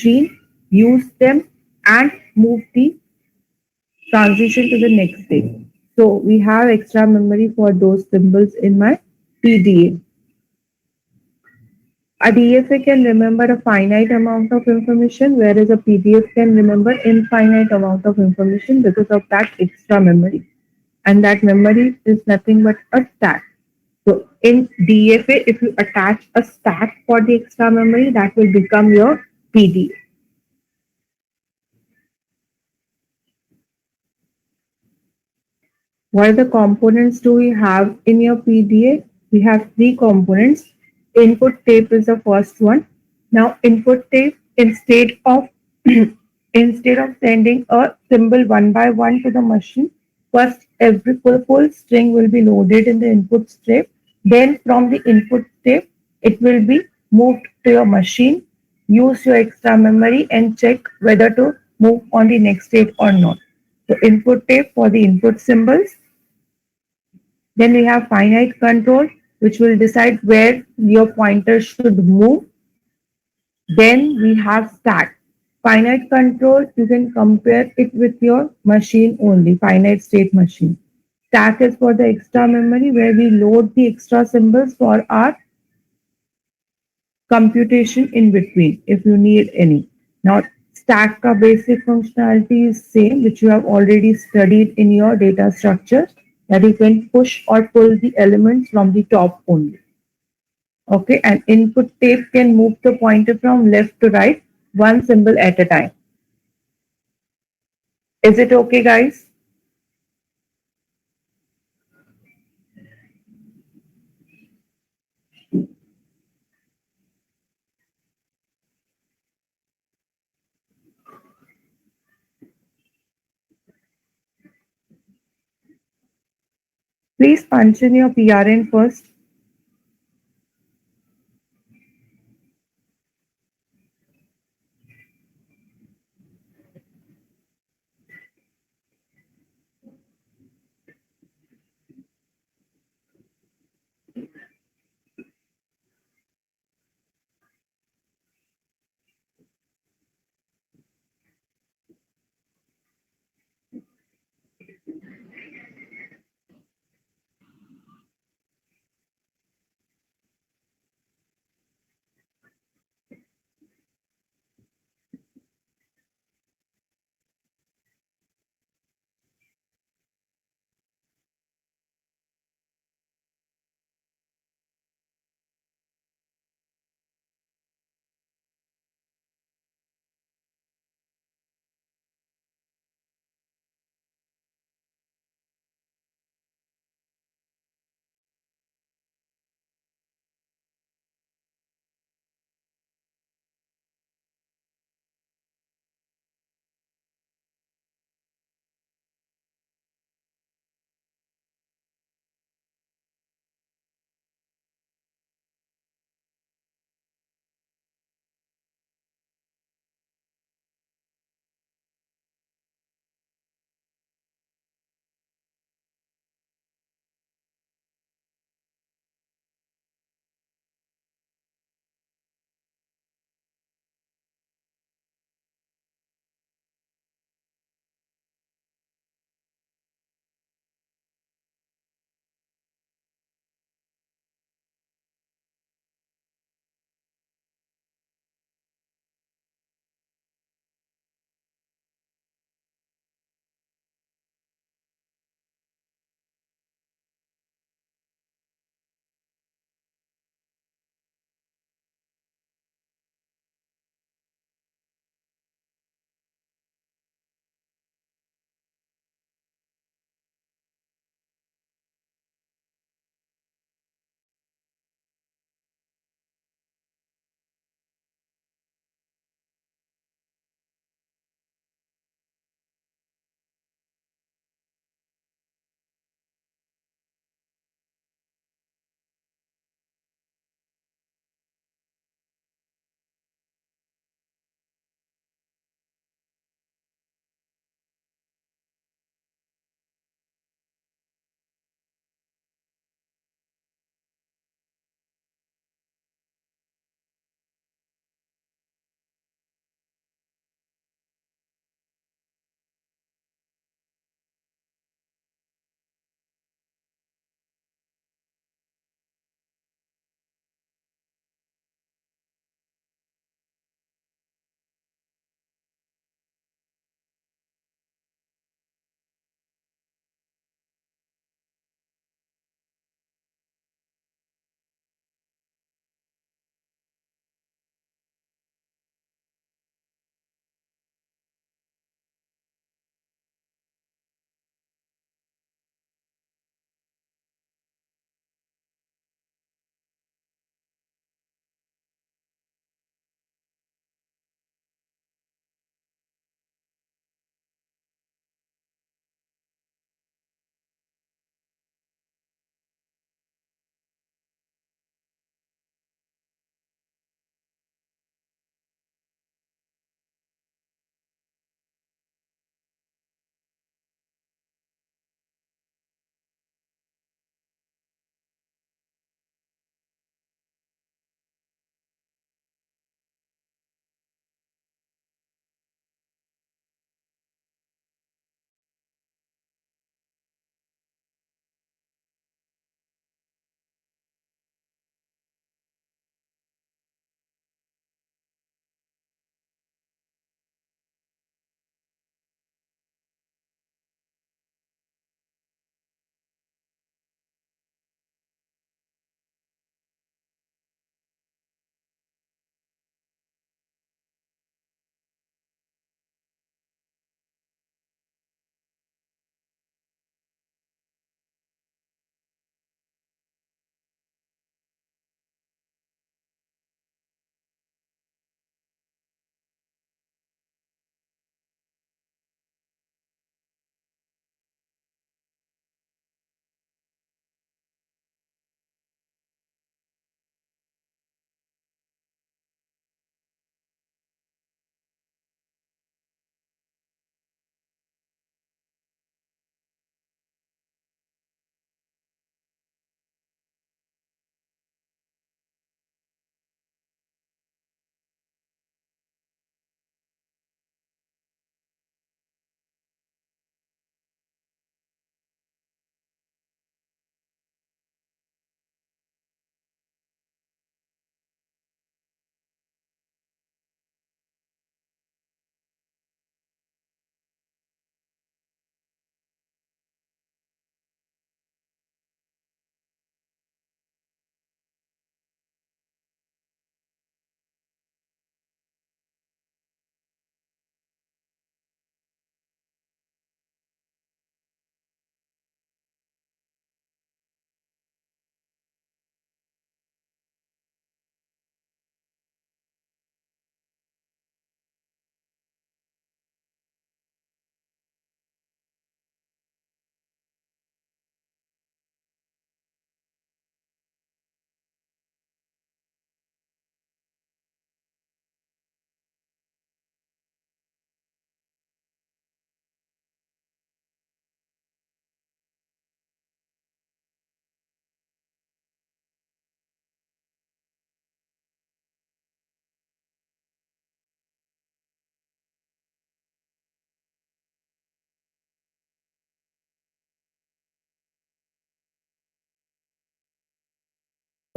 machine, use them, and move the transition to the next stage. So we have extra memory for those symbols in my PDA. A DFA can remember a finite amount of information, whereas a PDF can remember infinite amount of information because of that extra memory. And that memory is nothing but a stack. So in DFA, if you attach a stack for the extra memory, that will become your PDA. What are the components do we have in your PDA? We have three components. Input tape is the first one. Now, input tape, instead of sending a symbol one by one to the machine, first every full string will be loaded in the input tape. Then from the input tape, it will be moved to your machine. Use your extra memory and check whether to move on the next state or not. So input tape for the input symbols. Then we have finite control, which will decide where your pointer should move. Then we have stack. Finite control, you can compare it with your machine only, finite state machine. Stack is for the extra memory where we load the extra symbols for our computation in between if you need any. Now, stack ka basic functionality is same, which you have already studied in your data structure, that you can push or pull the elements from the top only. Okay, and input tape can move the pointer from left to right, one symbol at a time. Is it okay, guys? Please punch in your PRN first.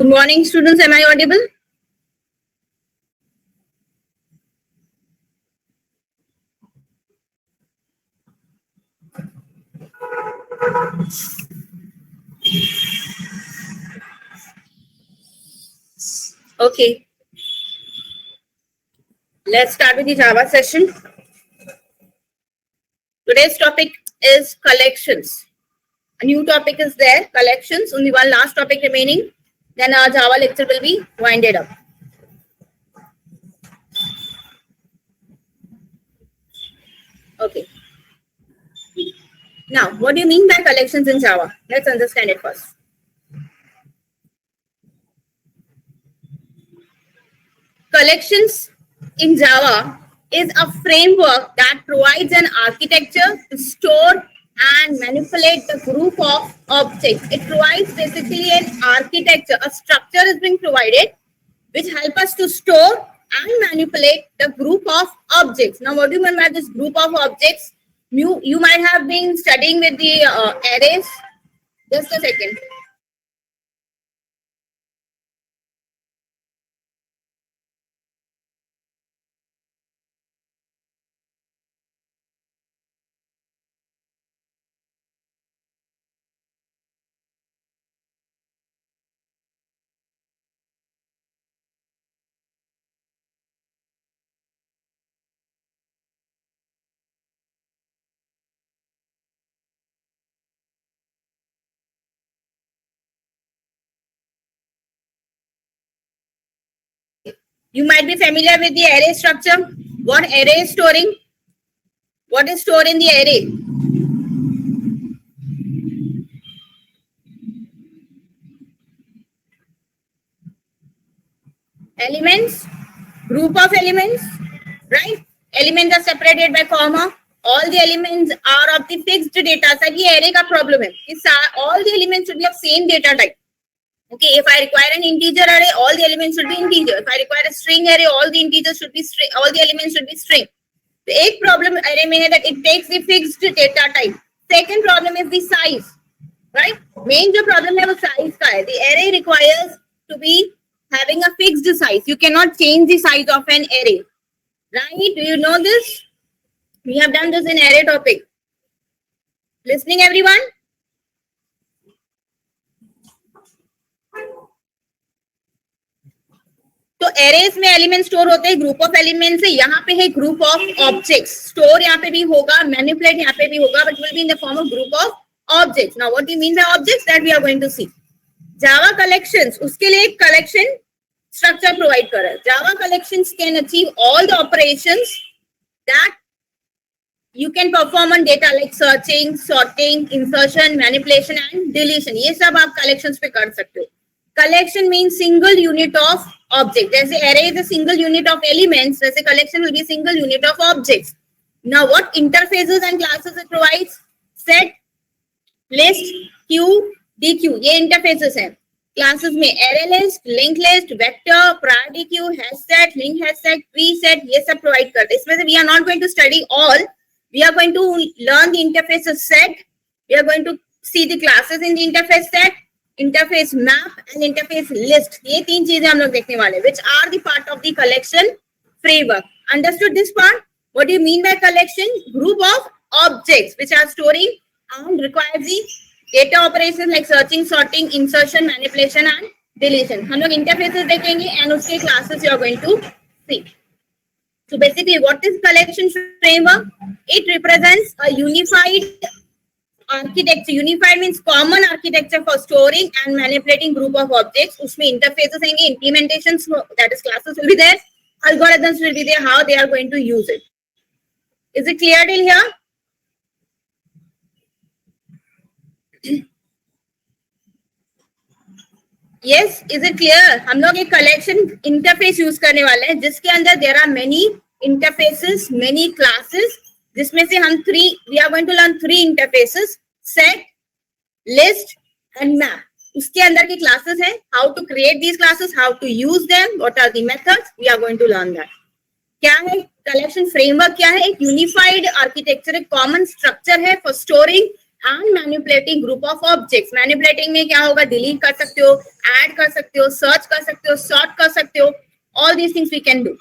Good morning, students. Am I audible? Okay. Let's start with the Java session. Today's topic is collections. A new topic is there, collections. Only one last topic remaining. Then our Java lecture will be winded up. Okay. Now, what do you mean by collections in Java? Let's understand it first. Collections in Java is a framework that provides an architecture to store and manipulate the group of objects. It provides basically an architecture, a structure is being provided which help us to store and manipulate the group of objects. Now, what do you mean by this group of objects? You might have been studying with the arrays. Just a second. You might be familiar with the array structure. What array is storing? What is stored in the array? Elements, group of elements, right? Elements are separated by comma. All the elements are of the fixed data. So ये array का problem है. All the elements should be of same data type. Okay, if I require an integer array, all the elements should be integer. If I require a string array, all the integers should be string. All the elements should be string. तो एक problem array में है that it takes the fixed data type. Second problem is the size, right? Main जो problem है वो size का है. The array requires to be having a fixed size. You cannot change the size of an array, right? Do you know this? We have done this in array topic. Listening, everyone? तो arrays में element store होते हैं, group of elements है. यहाँ पे है group of objects. Store यहाँ पे भी होगा, मैनिपुलेट यहाँ पे भी होगा, but will be in the form of group of objects. Now what do you mean by objects that we are going to see. Java collections उसके लिए एक कलेक्शन स्ट्रक्चर प्रोवाइड कर रहा है. Java collections can achieve all the operations that you can perform on data like searching, sorting, insertion, manipulation and deletion. ये सब आप collections पे कर सकते हो. Collection means single unit of object. जैसे array is a single unit of elements, वैसे collection will be a single unit of objects. Now what interfaces and classes it provides? Set, list, queue, dequeue. ये interfaces हैं. Classes में array list, linked list, vector, priority queue, hash set, link hash set, preset, ये सब provide करते हैं. इसमें से we are not going to study all. We are going to learn the interfaces set. We are going to see the classes in the interface set, interface map and interface list. ये तीन चीजें हम लोग देखने वाले, which are the part of the collection framework. Understood this part? What do you mean by collection? Group of objects which are storing and requires the data operations like searching, sorting, insertion, manipulation and deletion. हम लोग interfaces देखेंगे and उसके classes you are going to see. So basically, what is collection framework? It represents a unified architecture. Unified means common architecture for storing and manipulating group of objects. उसमें interfaces आएंगे, implementations, that is classes will be there, algorithms will be there, how they are going to use it. Is it clear till here? Yes, is it clear? हम लोग एक collection interface use करने वाले हैं जिसके अंदर there are many interfaces, many classes, जिसमें से हम we are going to learn 3 interfaces, set, list and map. उसके अंदर की classes हैं, how to create these classes, how to use them, what are the methods, we are going to learn that. क्या है collection framework? क्या है? एक unified architecture, एक common structure है for storing and manipulating group of objects. Manipulating में क्या होगा? Delete कर सकते हो, add कर सकते हो, search कर सकते हो, sort कर सकते हो. All these things we can do.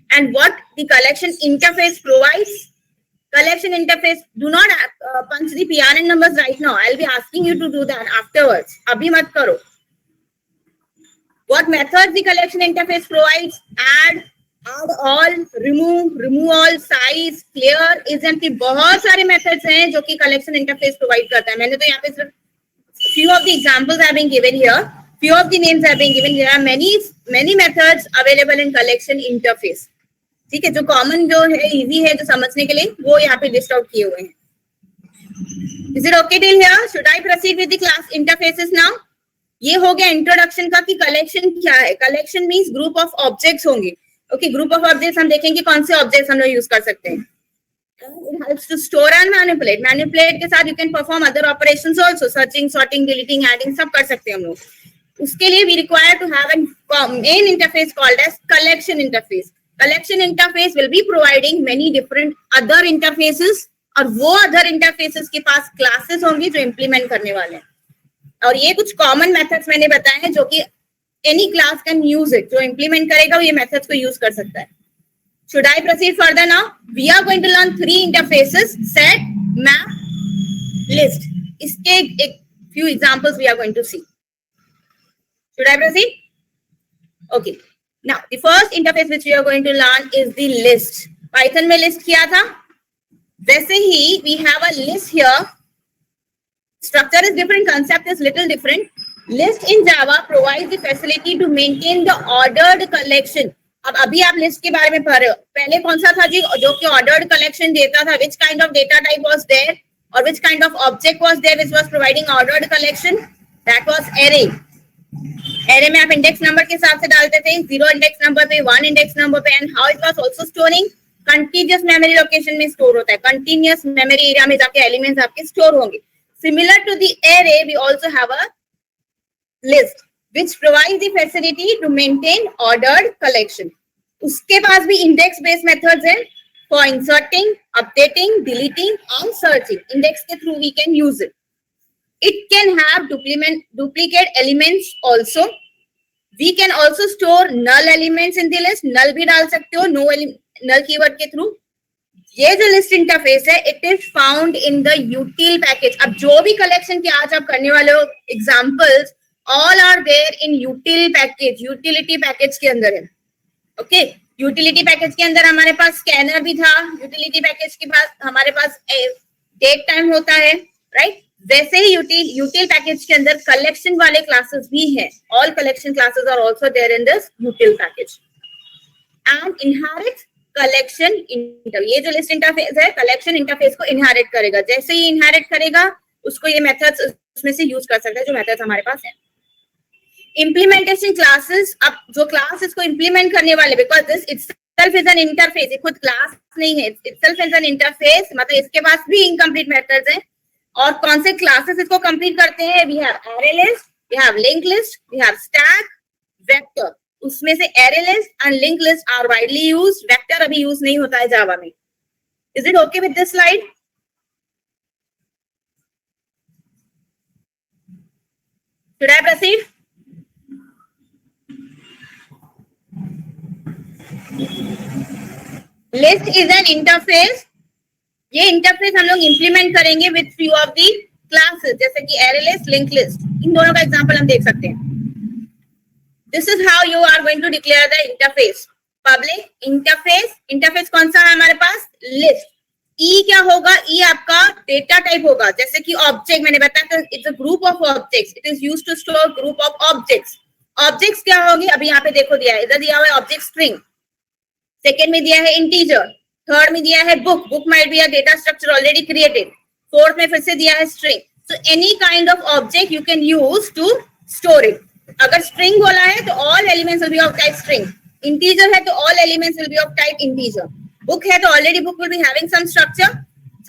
And what the collection interface provides? Collection interface, do not punch the PRN numbers right now. I'll be asking you to do that afterwards. Abhi mat karo. What methods the collection interface provides? Add all, remove all, size, clear, isn't the बहुत सारे methods हैं जो कि collection interface provide करता है. मैंने तो यहाँ पे सिर्फ few of the examples have been given here. Few of the names have been given. There are many methods available in collection interface. ठीक है, जो कॉमन जो है, इजी है, जो समझने के लिए, वो यहाँ पे लिस्ट आउट किए हुए हैं. Is it okay till here? Should I proceed with the class interfaces now? ये हो गया इंट्रोडक्शन का कि कलेक्शन क्या है. Collection means group of objects होंगे. ओके, ग्रुप ऑफ ऑब्जेक्ट्स हम देखेंगे कौन से ऑब्जेक्ट्स हम लोग यूज कर सकते हैं. It helps to store and manipulate. Manipulate के साथ you can perform other operations also. Searching, sorting, deleting, adding सब कर सकते हैं हम लोग. उसके लिए we require to have a main interface called as collection interface. Collection interface will be providing many different other interfaces और वो other interfaces के पास classes होंगी जो implement करने वाले हैं. और ये कुछ common methods मैंने बताए हैं जो कि any class can use it. जो implement करेगा वो ये methods को use कर सकता है. Should I proceed further now? We are going to learn 3 interfaces: set, map, list. इसके एक few examples we are going to see. Should I proceed? Okay. Now, the first interface which we are going to learn is the list. Python में list किया था. वैसे ही we have a list here. Structure is different, concept is little different. List in Java provides the facility to maintain the ordered collection. अब अभी आप list के बारे में पढ़ रहे हो. पहले कौन सा था जी जो कि ऑर्डर्ड कलेक्शन देता था? Which kind of data type was there or which kind of object was there which was providing ordered collection? That was array. Array में आप इंडेक्स नंबर के हिसाब से डालते थे, 0 इंडेक्स नंबर पे, 1 इंडेक्स नंबर पे. And how it was also storing? Continuous memory location में स्टोर होता है. कंटीन्यूअस मेमोरी एरिया में जाके एलिमेंट्स आपके स्टोर होंगे. Similar to the array, we also have a list which provides the facility to maintain ordered collection. उसके पास भी index based methods हैं for inserting, updating, deleting and searching. Index के through we can use it. It can have duplicate elements also. We can also store null elements in the list. Null भी डाल सकते हो null keyword के through. ये जो list interface है, it is found in the यूटिल package. अब जो भी कलेक्शन की आज आप करने वाले हो examples, all are there in util package. Utility package के अंदर है. ओके, यूटिलिटी पैकेज के अंदर हमारे पास स्कैनर भी था. यूटिलिटी पैकेज के पास हमारे पास डेट टाइम होता है, राइट? वैसे ही यूटिल पैकेज के अंदर कलेक्शन वाले क्लासेस भी हैं. All collection classes are also there in this util package. And inherit collection inter. ये जो लिस्ट इंटरफेस है, कलेक्शन इंटरफेस को इनहेरिट करेगा. जैसे ही इनहेरिट करेगा उसको ये मेथड्स उसमें से यूज कर सकता है जो मेथड्स हमारे पास है. Implementation classes. अब जो क्लास इसको इम्प्लीमेंट करने वाले, because this itself is an interface, ये खुद क्लास नहीं है, इटसेल्फ इज एन इंटरफेस, मतलब इसके पास भी इनकम्प्लीट मेथड्स हैं. और कौन से क्लासेस इसको कंप्लीट करते हैं? We have array list, we have link list, we have stack, vector. उसमें से array list and linked list are widely used. Vector अभी यूज नहीं होता है जावा में. Is it okay with this slide? Should I proceed? List is an interface. ये interface हम लोग इंप्लीमेंट करेंगे with few of the classes, जैसे कि array list, linked list. इन दोनों का एग्जांपल हम देख सकते हैं. This is how you are going to declare the interface. Public interface. Interface कौन सा है हमारे पास? List. E क्या होगा? E आपका डेटा टाइप होगा. जैसे कि ऑब्जेक्ट मैंने बताया था, it's a group of objects. It is used to store group of objects. Objects क्या होगी? अभी यहाँ पे देखो दिया है, इधर दिया हुआ है ऑब्जेक्ट स्ट्रिंग. सेकेंड में दिया है इंटीजर. थर्ड में दिया है book. Book might be a data structure already created. Fourth में फिर से दिया है string. So any kind of object you can use to store it. अगर स्ट्रिंग बोला है तो all elements will be of type string. Integer है तो all elements will be of type integer. Book है तो already book will be having some structure,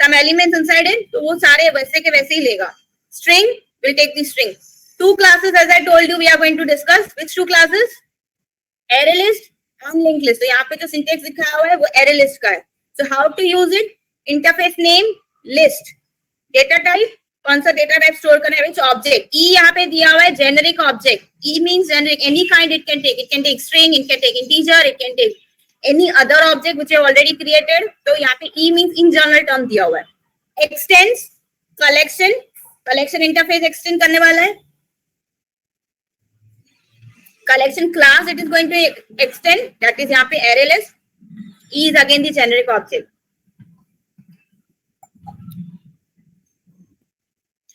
some elements inside it, तो वो सारे वैसे के वैसे ही लेगा. String will take the string. Two classes as I told you we are going to discuss. Which two classes? array list and linked list. तो यहाँ पे जो सिंटेक्स लिखा हुआ है वो array list का है. So how to use it? Interface name list. Data type, कौन सा डेटा टाइप स्टोर करना है, विच ऑब्जेक्ट. ई यहाँ पे दिया हुआ है generic object. E means generic, any kind it can take string, it can take integer, it can take any other object which have already created. तो यहाँ पे E means in general term दिया हुआ है. एक्सटेंड्स, कलेक्शन इंटरफेस एक्सटेंड करने वाला है. Collection class it is going to extend, that is यहाँ पे array list. E is again the generic object.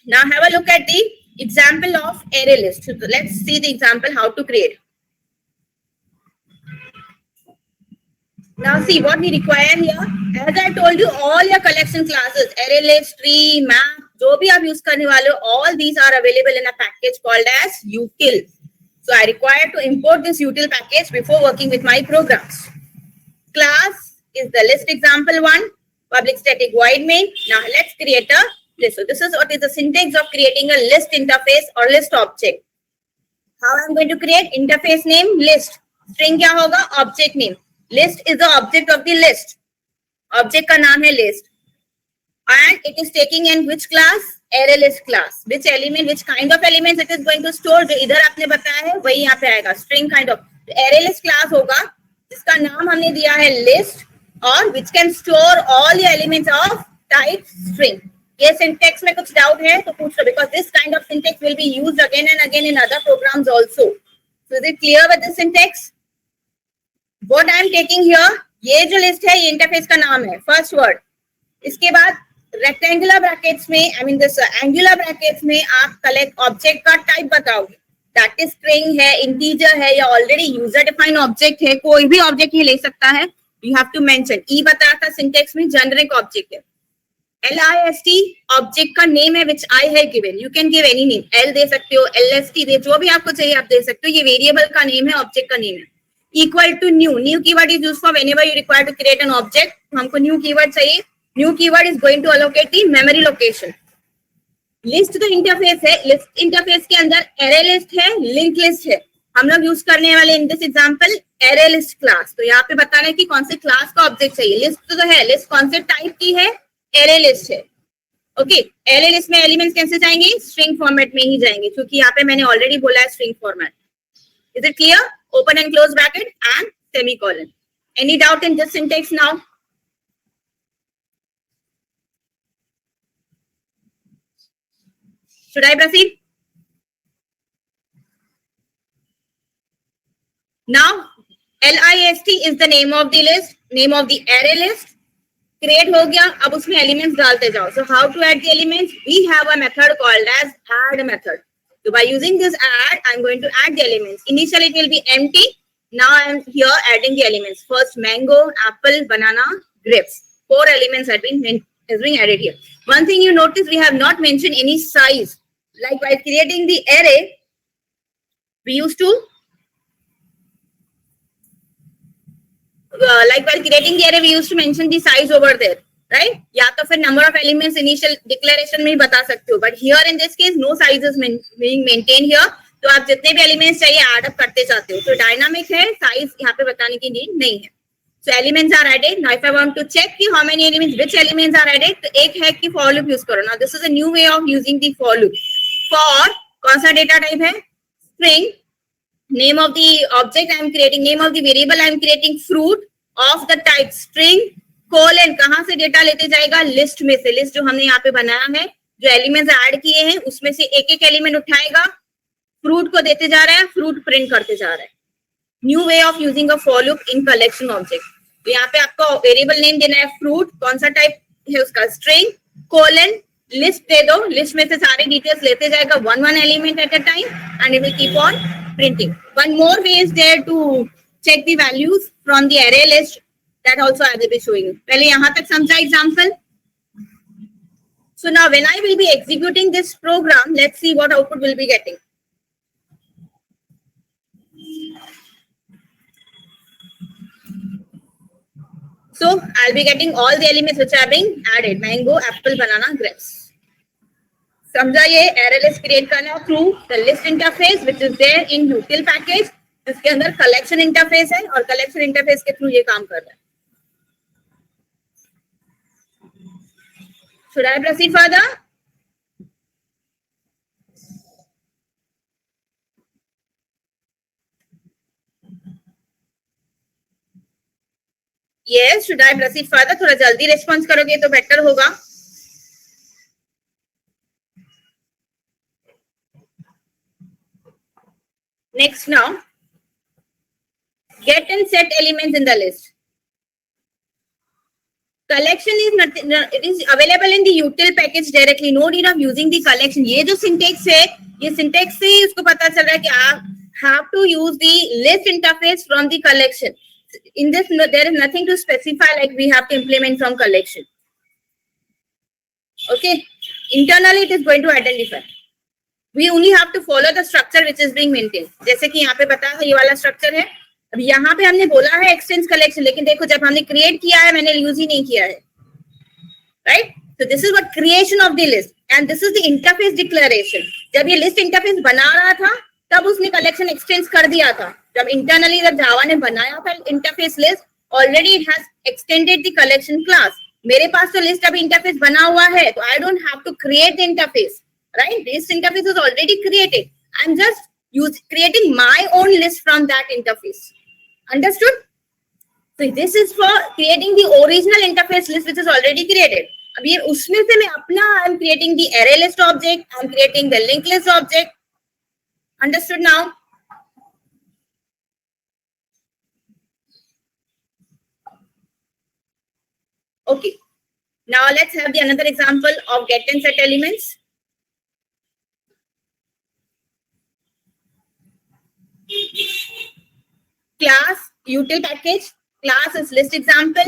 Now have a look at the example of array list. So let's see the example how to create. Now see what we require here. As I told you, all your collection classes, array list, tree, map, जो भी आप use करने वाले हो, all these are available in a package called as util. So I require to import this util package before working with my programs. Class is the list example one, public static void main. Now let's create a list. So this is what is the syntax of creating a list interface or list object. How I'm going to create interface name list. String क्या होगा? Object name. List is the object of the list. Object का नाम है list. And it is taking in which class? Array list class. Which element, which kind of elements it is going to store? जो इधर आपने बताया है वही यहाँ पे आएगा. String kind of. Array list class होगा जिसका नाम हमने दिया है list और which can store all the elements of type string. ये syntax में कुछ doubt है तो पूछ लो, because this kind of syntax will be used again and again in other programs also. So is it clear with this syntax? What I am taking here, ये जो list है ये interface का नाम है, first word. इसके बाद rectangular brackets में, I mean this angular brackets में आप collect object का type बताओगे. That is string है, integer है या already user defined object है, कोई भी object ये ले सकता है. You have to mention. E बताया था syntax में generic object है. LIST object का name है which I have given. You can give any name. L दे सकते हो, LST दे, जो भी आपको चाहिए आप दे सकते हो. ये variable का name है, object का name है. Equal to new. New keyword is used for whenever you require to create an object. हमको new keyword चाहिए. New keyword is going to allocate the memory location. List तो interface है. List interface के अंदर array list है, linked list है. हम लोग यूज करने वाले in this example array list class. तो यहाँ पे बताना है कि कौन से क्लास का ऑब्जेक्ट चाहिए. लिस्ट तो है, लिस्ट कौन से टाइप की है? array list है. ओके, array list में एलिमेंट्स कैसे जाएंगे? स्ट्रिंग फॉर्मेट में ही जाएंगे, क्योंकि यहाँ पे मैंने ऑलरेडी बोला है string format. Is it clear? Open and close bracket and semicolon. Any doubt in this syntax now? Should I proceed? Now, LIST is the name of the list, name of the array list. Create हो गया, अब उसमें elements डालते जाओ. So how to add the elements? We have a method called as add method. So by using this add, I'm going to add the elements. Initially it will be empty. Now I'm here adding the elements. First mango, apple, banana, grapes. 4 elements have been added here. One thing you notice, we have not mentioned any size. Like by creating the array, we used to mention the size over there, right? या तो फिर number of elements initial declaration में ही बता सकते हो. But here in this case, no size is being maintained here. तो आप जितने भी elements चाहिए add up करते जाते हो. तो dynamic है, size यहाँ पे बताने की need नहीं है. So elements are added. Now if I want to check कि how many elements, which elements are added, तो एक है कि for loop use करो. Now this is a new way of using the for loop. For कौन सा data type है? String. Name of the object I am creating, name of the variable I am creating, fruit of the type string, colon. कहाँ से data लेते जाएगा? List में से. List जो हमने यहाँ पे बनाया है, जो एलिमेंट्स ऐड किए हैं उसमें से एक एक एलिमेंट उठाएगा, फ्रूट को देते जा रहा है, फ्रूट प्रिंट करते जा रहा है. New way of using a for loop in collection object. तो यहाँ पे आपको वेरिएबल नेम देना है फ्रूट, कौन सा टाइप है उसका? स्ट्रिंग, कोलन, लिस्ट दे दो. लिस्ट में से सारे डिटेल्स लेते जाएगा, one element at a time, and it will keep on printing. One more way is there to check the values from the array list. That also I will be showing you. पहले यहाँ तक समझा example. So now when I will be executing this program, let's see what output will be getting. So I'll be getting all the elements which are being added: mango, apple, banana, grapes. समझा? ये array list create करना through the list interface which is there in util package, जिसके अंदर collection interface है और collection interface के through ये काम कर रहा है. Should I proceed further? Yes, should I proceed further? थोड़ा जल्दी response करोगे तो better होगा. Next now, get and set elements in the list. Collection is nothing, it is available in the util package directly. No need of using the collection. ये जो syntax है, ये syntax से ही उसको पता चल रहा है कि आप have to use the list interface from the collection. In this, there is nothing to specify like we have to implement from collection. Okay, internally it is going to identify. We only have to follow the structure which is being maintained. जैसे कि यहाँ पे बताया है ये वाला structure है. अब यहाँ पे हमने बोला है extends collection, लेकिन देखो जब हमने create किया है मैंने use ही नहीं किया है, right? So this is what creation of the list and this is the interface declaration. जब ये list interface बना रहा था तब उसने collection extends कर दिया था. जब internally जब Java ने बनाया था interface list, already it has extended the collection class. मेरे पास तो list अभी interface बना हुआ है, तो I don't have to create the interface, right? This interface is already created. I'm just creating my own list from that interface. Understood? So this is for creating the original interface list which is already created. अब ये उसमें से मैं अपना I'm creating the array list object, I'm creating the linked list object. Understood now? Okay. Now let's have the another example of get and set elements. Class util package, class is list example.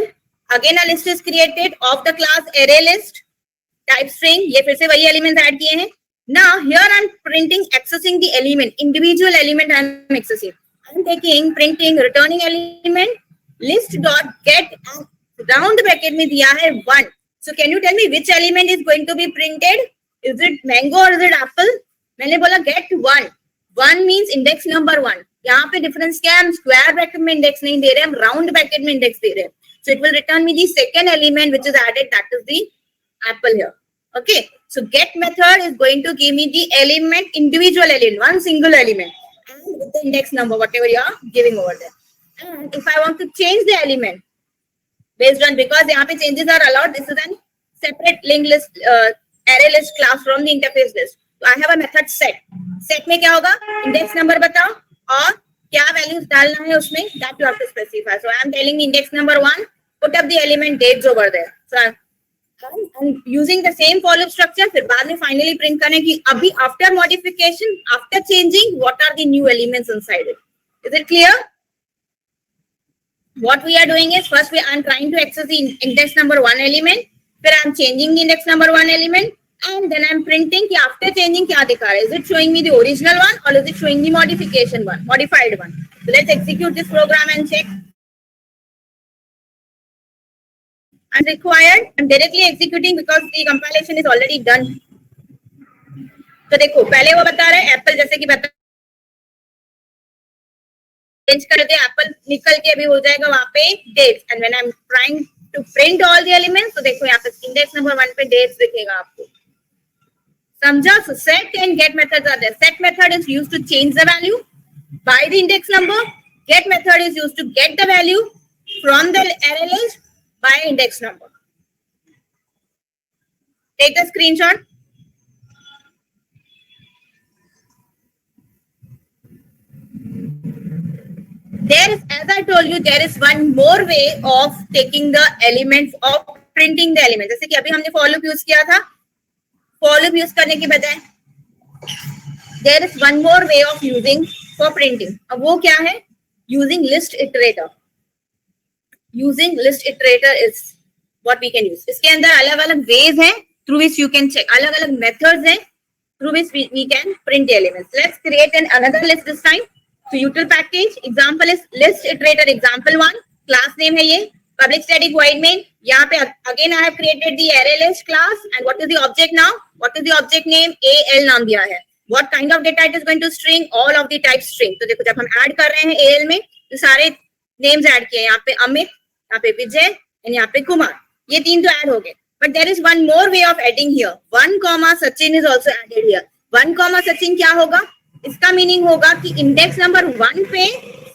Again a list is created of the class array list, type string. ये फिर से वही elements add किए हैं. Now here I'm printing accessing the element, individual element I'm accessing. I'm taking printing returning element list dot get and round bracket में दिया है 1. So can you tell me which element is going to be printed? Is it mango or is it apple? मैंने बोला get 1. 1 means index number 1. यहाँ पे difference क्या है? हम square bracket में index नहीं दे रहे, हम round bracket में index दे रहे हैं. So it will return me the second element which is added, that is the apple here. Okay. So get method is going to give me the element, individual element, one single element, and with the index number, whatever you are giving over there. And if I want to change the element based on, because यहाँ पे changes are allowed, this is an separate linked list, array list class from the interface list. So I have a method set. Set में क्या होगा? Index number बताओ और क्या values डालना है उसमें, that you have to specify. So I am telling the index number 1, put up the element dates over there. So I'm using the same for loop structure. फिर बाद में finally print करें कि अभी after modification, after changing, what are the new elements inside it? Is it clear? What we are doing is first I'm trying to access the index number 1 element. फिर I'm changing the index number 1 element, and then I'm printing कि after changing क्या दिखा रहा है? Is it showing me the original one or is it showing the modification one, modified one? So let's execute this program and check. And required, I'm directly executing because the compilation is already done. तो देखो पहले वो बता रहे हैं Apple, जैसे कि बता चेंज कर दे एप्पल निकल के अभी हो जाएगा वहां पे dates. And when I am trying to print all the elements, तो देखो यहाँ पे इंडेक्स नंबर 1 पे डेट्स दिखेगा आपको. समझा? So set and get methods are there. Set method is used to change the value by the index number. Get method is used to get the value from the array list by index number. Take the screenshot. There is, as I told you, there is one more way of taking the elements, of printing the elements. जैसे कि अभी हमने for loop use किया था, for loop use करने की बजाय there is one more way of using for printing. अब वो क्या है? Using list iterator. Using list iterator is what we can use. इसके अंदर अलग-अलग ways हैं through which you can check, अलग-अलग methods हैं through which we can print the elements. Let's create another list this time. So util package example is list iterator example1. Class name है ये, public static void main. यहाँ पे again I have created the array list class, and what is the object now? What is the object name? AL नाम दिया है. What kind of data it is going to string? All of the type string. तो देखो जब हम add कर रहे हैं AL में तो सारे names ऐड किए. यहाँ पे अमित, यहाँ पे विजय और यहाँ पे कुमार, ये 3 तो ऐड हो गए. But there is one more way of adding here. 1, Sachin is also added here. 1, Sachin क्या होगा? इसका मीनिंग होगा कि इंडेक्स नंबर 1 पे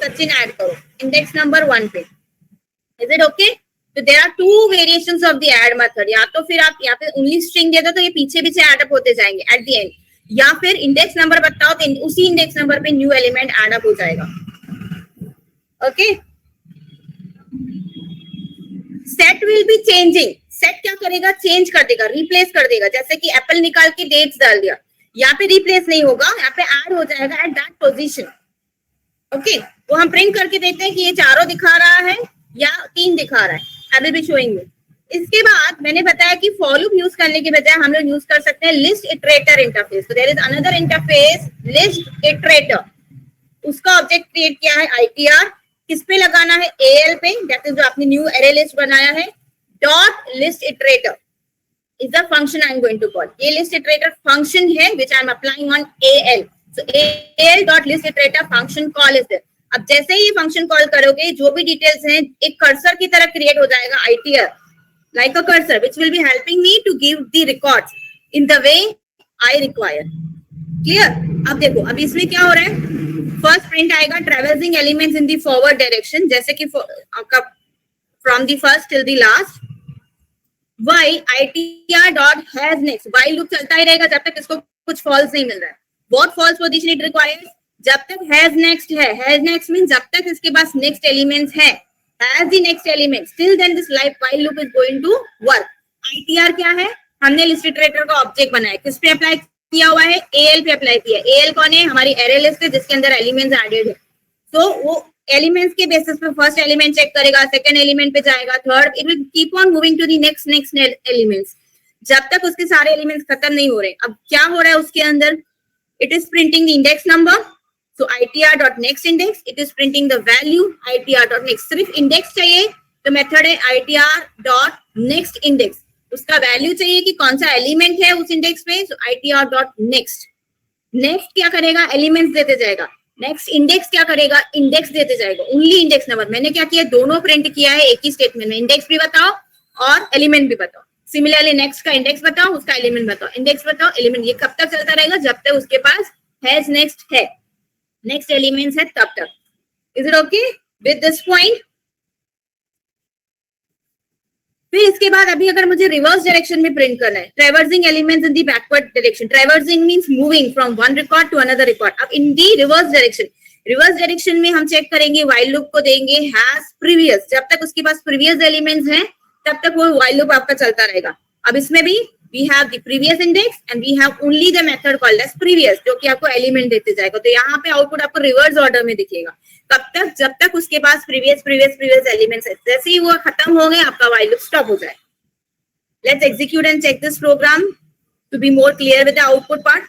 सचिन ऐड करो, इंडेक्स नंबर 1 पे. Is it okay? So there are two variations of the add method. या तो फिर आप यहाँ पे only string दे दो तो ये पीछे पीछे add up होते जाएंगे at the end, या फिर इंडेक्स नंबर बताओ तो उसी इंडेक्स नंबर पे न्यू एलिमेंट एड अप हो जाएगा. Okay. Set will be changing. Set क्या करेगा? चेंज कर देगा, रिप्लेस कर देगा. जैसे कि एप्पल निकाल के डेट्स डाल दिया, यहाँ पे रिप्लेस नहीं होगा, यहाँ पे ऐड हो जाएगा एट दैट पोजीशन. ओके. वो हम प्रिंट करके देखते हैं कि ये चारों दिखा रहा है या 3 दिखा रहा है. आई विल बी शोइंग यू. इसके बाद मैंने बताया कि फॉर लूप यूज करने के बजाय हम लोग यूज कर सकते हैं लिस्ट इटरेटर इंटरफेस. तो there is another interface, list iterator. उसका ऑब्जेक्ट क्रिएट किया है ITR. किस पे लगाना है? AL पे. दैट इज जो आपने न्यू एरे लिस्ट बनाया है. Dot list iterator is the function I am going to call. ये list iterator function है which I am applying on AL. So AL dot list iterator function call is there. अब जैसे ही ये function call करोगे जो भी details हैं एक कर्सर की तरह क्रिएट हो जाएगा ITR, like a cursor which will be helping me to give the records in the way I require. Clear? अब देखो अब इसमें क्या हो रहा है. फर्स्ट प्रिंट आएगा traversing elements in the forward direction, जैसे कि आपका from the first till the last. While ITR dot has next, while loop चलता ही रहेगा जब तक इसको कुछ फॉल्स नहीं मिल रहा है. What false position it requires? जब तक has next है. has next means जब तक इसके पास next elements है. Has the next elements. Till then this while loop is going to work. ITR क्या है? हमने लिस्ट इटरेटर का ऑब्जेक्ट बनाया. किस पे अप्लाई किया हुआ है? AL पे अप्लाई किया. AL कौन है? हमारी एरे लिस्ट है जिसके अंदर एलिमेंट्स एडेड है. तो वो एलिमेंट्स के बेसिस पे फर्स्ट एलिमेंट चेक करेगा, सेकंड एलिमेंट पे जाएगा, third. It will keep on moving to the next elements जब तक उसके सारे एलिमेंट्स खत्म नहीं हो रहे. अब क्या हो रहा है उसके अंदर? It is printing the index number. So ITR dot next index, it is printing the value ITR dot next. सिर्फ इंडेक्स चाहिए तो मेथड है ITR dot next index. उसका वैल्यू चाहिए कि कौन सा एलिमेंट है उस इंडेक्स पे. So ITR dot next. Next क्या करेगा? एलिमेंट्स देते जाएगा. नेक्स्ट इंडेक्स क्या करेगा? इंडेक्स देते जाएगा. Only index number. मैंने क्या किया? दोनों प्रिंट किया है एक ही स्टेटमेंट में. इंडेक्स भी बताओ और एलिमेंट भी बताओ. सिमिलरली नेक्स्ट का इंडेक्स बताओ, उसका एलिमेंट बताओ. इंडेक्स बताओ, एलिमेंट. ये कब तक चलता रहेगा? जब तक उसके पास हैज नेक्स्ट है, नेक्स्ट एलिमेंट्स है तब तक. Is it okay with this point? फिर इसके बाद अभी अगर मुझे रिवर्स डायरेक्शन में प्रिंट करना है, traversing elements in the backward direction. Traversing means moving from one record to another record. अब इन दी रिवर्स डायरेक्शन में हम चेक करेंगे, व्हाइल लूप को देंगे हैज प्रीवियस. जब तक उसके पास प्रीवियस एलिमेंट्स हैं तब तक वो व्हाइल लूप आपका चलता रहेगा. अब इसमें भी we have the previous index and we have only the method called as previous जो कि आपको एलिमेंट देते जाएगा. तो यहाँ पे आउटपुट आपको रिवर्स ऑर्डर में दिखेगा. कब तक? जब तक उसके पास प्रीवियस एलिमेंट्स है. जैसे ही वो खत्म हो गए आपका व्हाइल लूप स्टॉप हो जाए. Let's execute and check this program to be more clear with the output part.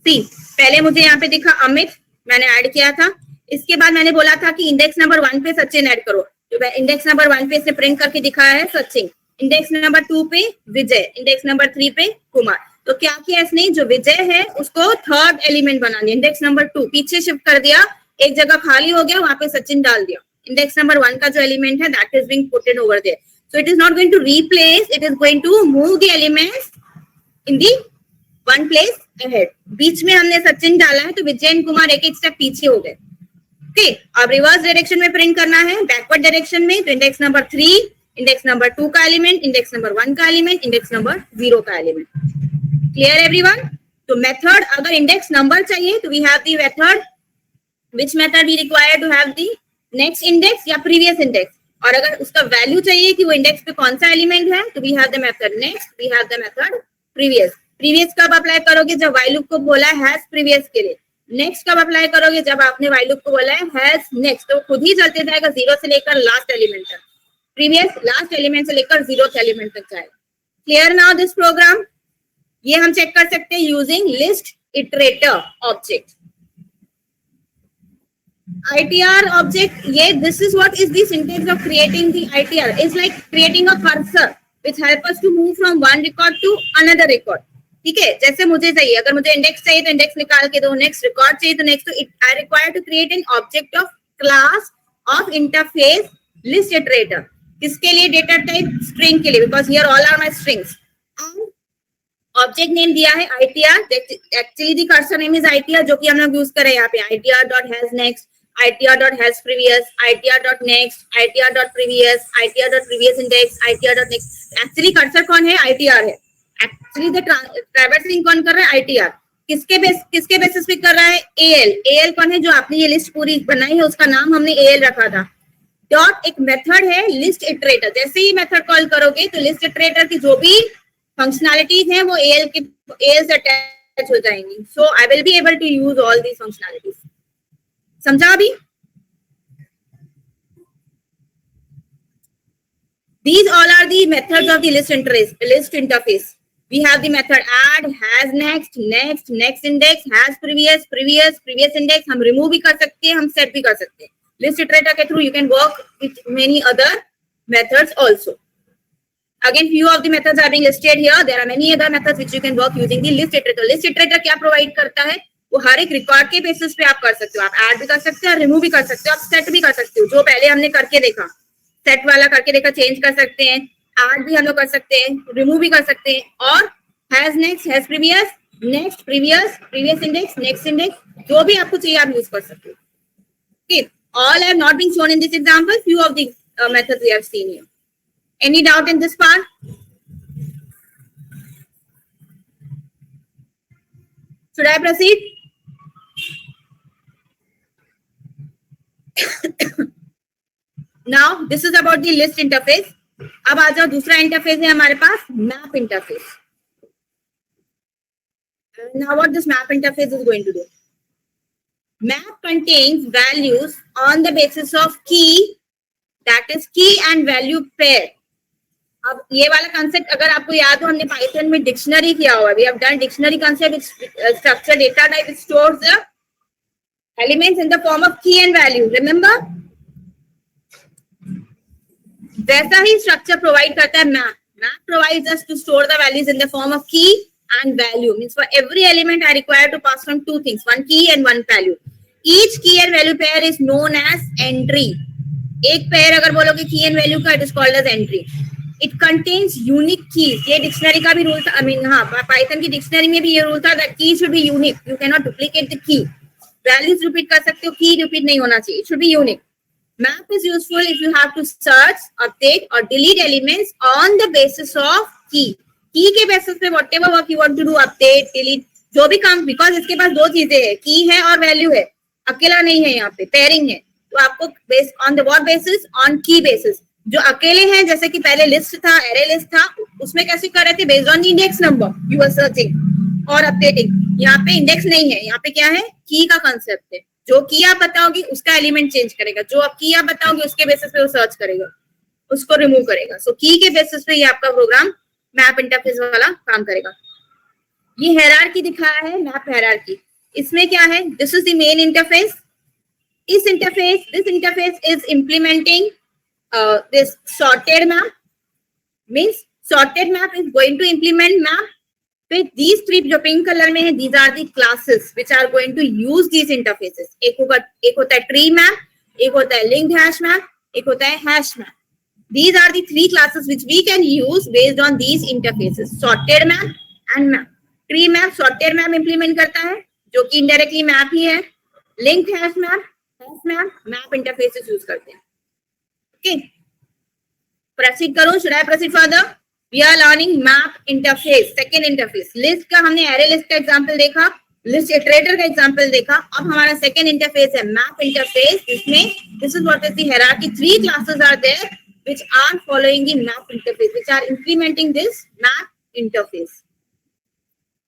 See पहले मुझे यहाँ पे दिखा अमित, मैंने ऐड किया था. इसके बाद मैंने बोला था कि इंडेक्स नंबर 1 पे सचिन ऐड करो. तो इंडेक्स नंबर 1 पे इसने प्रिंट करके दिखाया है सचिन. इंडेक्स नंबर 2 पे विजय, इंडेक्स नंबर 3 पे कुमार. तो क्या किया इसने? जो विजय है उसको थर्ड एलिमेंट बना दिया. इंडेक्स नंबर 2 पीछे शिफ्ट कर दिया, एक जगह खाली हो गया, वहां पे सचिन डाल दिया. इंडेक्स नंबर 1 का जो एलिमेंट है that is being putted over there. So it is not going to replace, it is going to move the elements in the one place ahead. बीच में हमने सचिन डाला है तो विजय एंड कुमार एक स्टेप पीछे हो गए. ठीक. अब रिवर्स डायरेक्शन में प्रिंट करना है, बैकवर्ड डायरेक्शन में. तो इंडेक्स नंबर 3, इंडेक्स नंबर 2 का एलिमेंट, इंडेक्स नंबर 1 का एलिमेंट, इंडेक्स नंबर 0 का एलिमेंट. Clear everyone? तो मेथड अगर इंडेक्स नंबर चाहिए तो we have the method. Which method we require to have the next index या प्रीवियस इंडेक्स. और अगर उसका वैल्यू चाहिए कि वो इंडेक्स पे कौन सा एलिमेंट है तो we have the method next, we have the method previous. Previous कब अप्लाई करोगे? जब व्हाइल लूप को बोला है हैज प्रीवियस के लिए. नेक्स्ट कब अप्लाई करोगे? जब आपने व्हाइल लूप को बोला है हैज नेक्स्ट. तो खुद ही चलते जाएगा 0 से लेकर लास्ट एलिमेंट तक. प्रीवियस लास्ट एलिमेंट से लेकर 0th एलिमेंट तक जाएगा. Clear now this program? ये हम चेक कर सकते हैं using list iterator object. ITR object, ये this is what is the syntax of creating the ITR. It's like creating a cursor which help us to move from one record to another record. ठीक है, जैसे मुझे चाहिए, अगर मुझे index चाहिए तो इंडेक्स निकाल के दो, नेक्स्ट रिकॉर्ड चाहिए तो नेक्स्ट. तो I require to create an object of class of interface list iterator. किसके लिए? डेटा टाइप स्ट्रिंग के लिए, because here all are my strings. Object name दिया है ITR, actually the cursor name is ITR, जो कि हम लोग यूज कर रहे हैं यहाँ पे ITR.hasNext, ITR.hasPrevious, ITR.next, ITR.previous, ITR.previous index, ITR.next. Actually cursor कौन है? ITR है. एक्चुअली द ट्रैवर्सिंग कौन कर रहा है? ITR. किसके बेसिस पे कर रहा है? AL कौन है? जो आपने ये लिस्ट पूरी बनाई है उसका नाम हमने AL रखा था. डॉट एक मेथड है लिस्ट इटरेटर. जैसे ही मेथड कॉल करोगे तो लिस्ट इटरेटर की जो भी फंक्शनैलिटीज हैं वो AL से अटैच हो जाएंगी. So I will be able to use all these functionalities. समझा अभी? These all are the methods of the list interface. We have the method add, hasNext, next index, hasPrevious, previous index. हम remove भी कर सकते हैं, हम set भी कर सकते हैं. List iterator के through you can work with many other methods also. Again, few of the methods are being listed here. There are many other methods which you can work using the list iterator. List iterator क्या provide करता है? वो हर एक record के basis पे आप कर सकते हो. आप ऐड भी कर सकते हो, रिमूव भी कर सकते हो, आप सेट भी कर सकते हो. जो पहले हमने करके देखा, सेट वाला करके देखा, चेंज कर सकते हैं. ऐड भी हम लोग कर सकते हैं, रिमूव भी कर सकते हैं. और has next, has previous, next, previous index, next index, जो भी आपको चाहिए आप यूज कर सकते हो. Okay, all have not been shown in this example. Few of the methods we have seen here. Any doubt in this part? Should I proceed? Now this is about the list interface. अब आ जाओ, दूसरा interface है हमारे पास, map interface. Now what this map interface is going to do? Map contains values on the basis of key, that is key and value pair. अब ये वाला concept अगर आपको याद हो, हमने पाइथन में डिक्शनरी किया हुआ है. We have done dictionary concept. Structure data type stores the elements in the form of key and value. Remember? वैसा ही स्ट्रक्चर प्रोवाइड करता है map. Map provides us to store the values in the form of key and value. Means for every element I require to pass on two things, one key and one value. Each key and value pair is known as entry. एक pair अगर बोलोगे key and value का, it is called as entry. It contains unique keys. ये dictionary का भी rule था. I mean हाँ, Python की डिक्शनरी में भी ये रूल था that key should be unique. You cannot duplicate the key. Values repeat कर सकते हो, key repeat नहीं होना चाहिए. It should be unique. Map is useful if you have to search, update or delete elements on the basis of key. की के basis पे whatever work you want to do, update, delete, जो भी काम, because इसके पास दो चीजें हैं, की है और वैल्यू है, अकेला नहीं है, यहाँ पे पेयरिंग है. तो आपको based on the what basis? On की बेसिस. जो अकेले हैं, जैसे कि पहले लिस्ट था, एरे लिस्ट था, उसमें कैसे कर रहे थे? Based on index number you are searching और अपडेटिंग. यहाँ पे इंडेक्स नहीं है, यहाँ पे क्या है? की का कंसेप्ट है. जो की आप बताओगे उसका एलिमेंट चेंज करेगा, जो आप की आप बताओगे उसके बेसिस पे वो सर्च करेगा, उसको रिमूव करेगा. सो की के बेसिस पे ये आपका प्रोग्राम मैप इंटरफेस वाला काम करेगा. ये हायरार्की दिखाया है, मैप हायरार्की. इसमें क्या है? This is the main interface. This interface is implementing this sorted map. Means sorted map is going to implement map with these three, जो पिंक कलर में है, these are the classes which are going to use these interfaces. एक होता है tree map, एक होता है linked hash map, एक होता है hash map. These are the three classes which we can use based on these interfaces: sorted map and map. Tree map sorted map implement करता है, जो कि indirectly map ही है. Linked hash map, map interfaces use करते हैं. Okay. Proceed करूँ? Should I proceed further? We are learning map interface, second interface. List का हमने array list का example देखा, list iterator का example देखा. अब हमारा second interface है map interface. इसमें this is what is the hierarchy. Three classes are there which are following the map interface, which are implementing this map interface.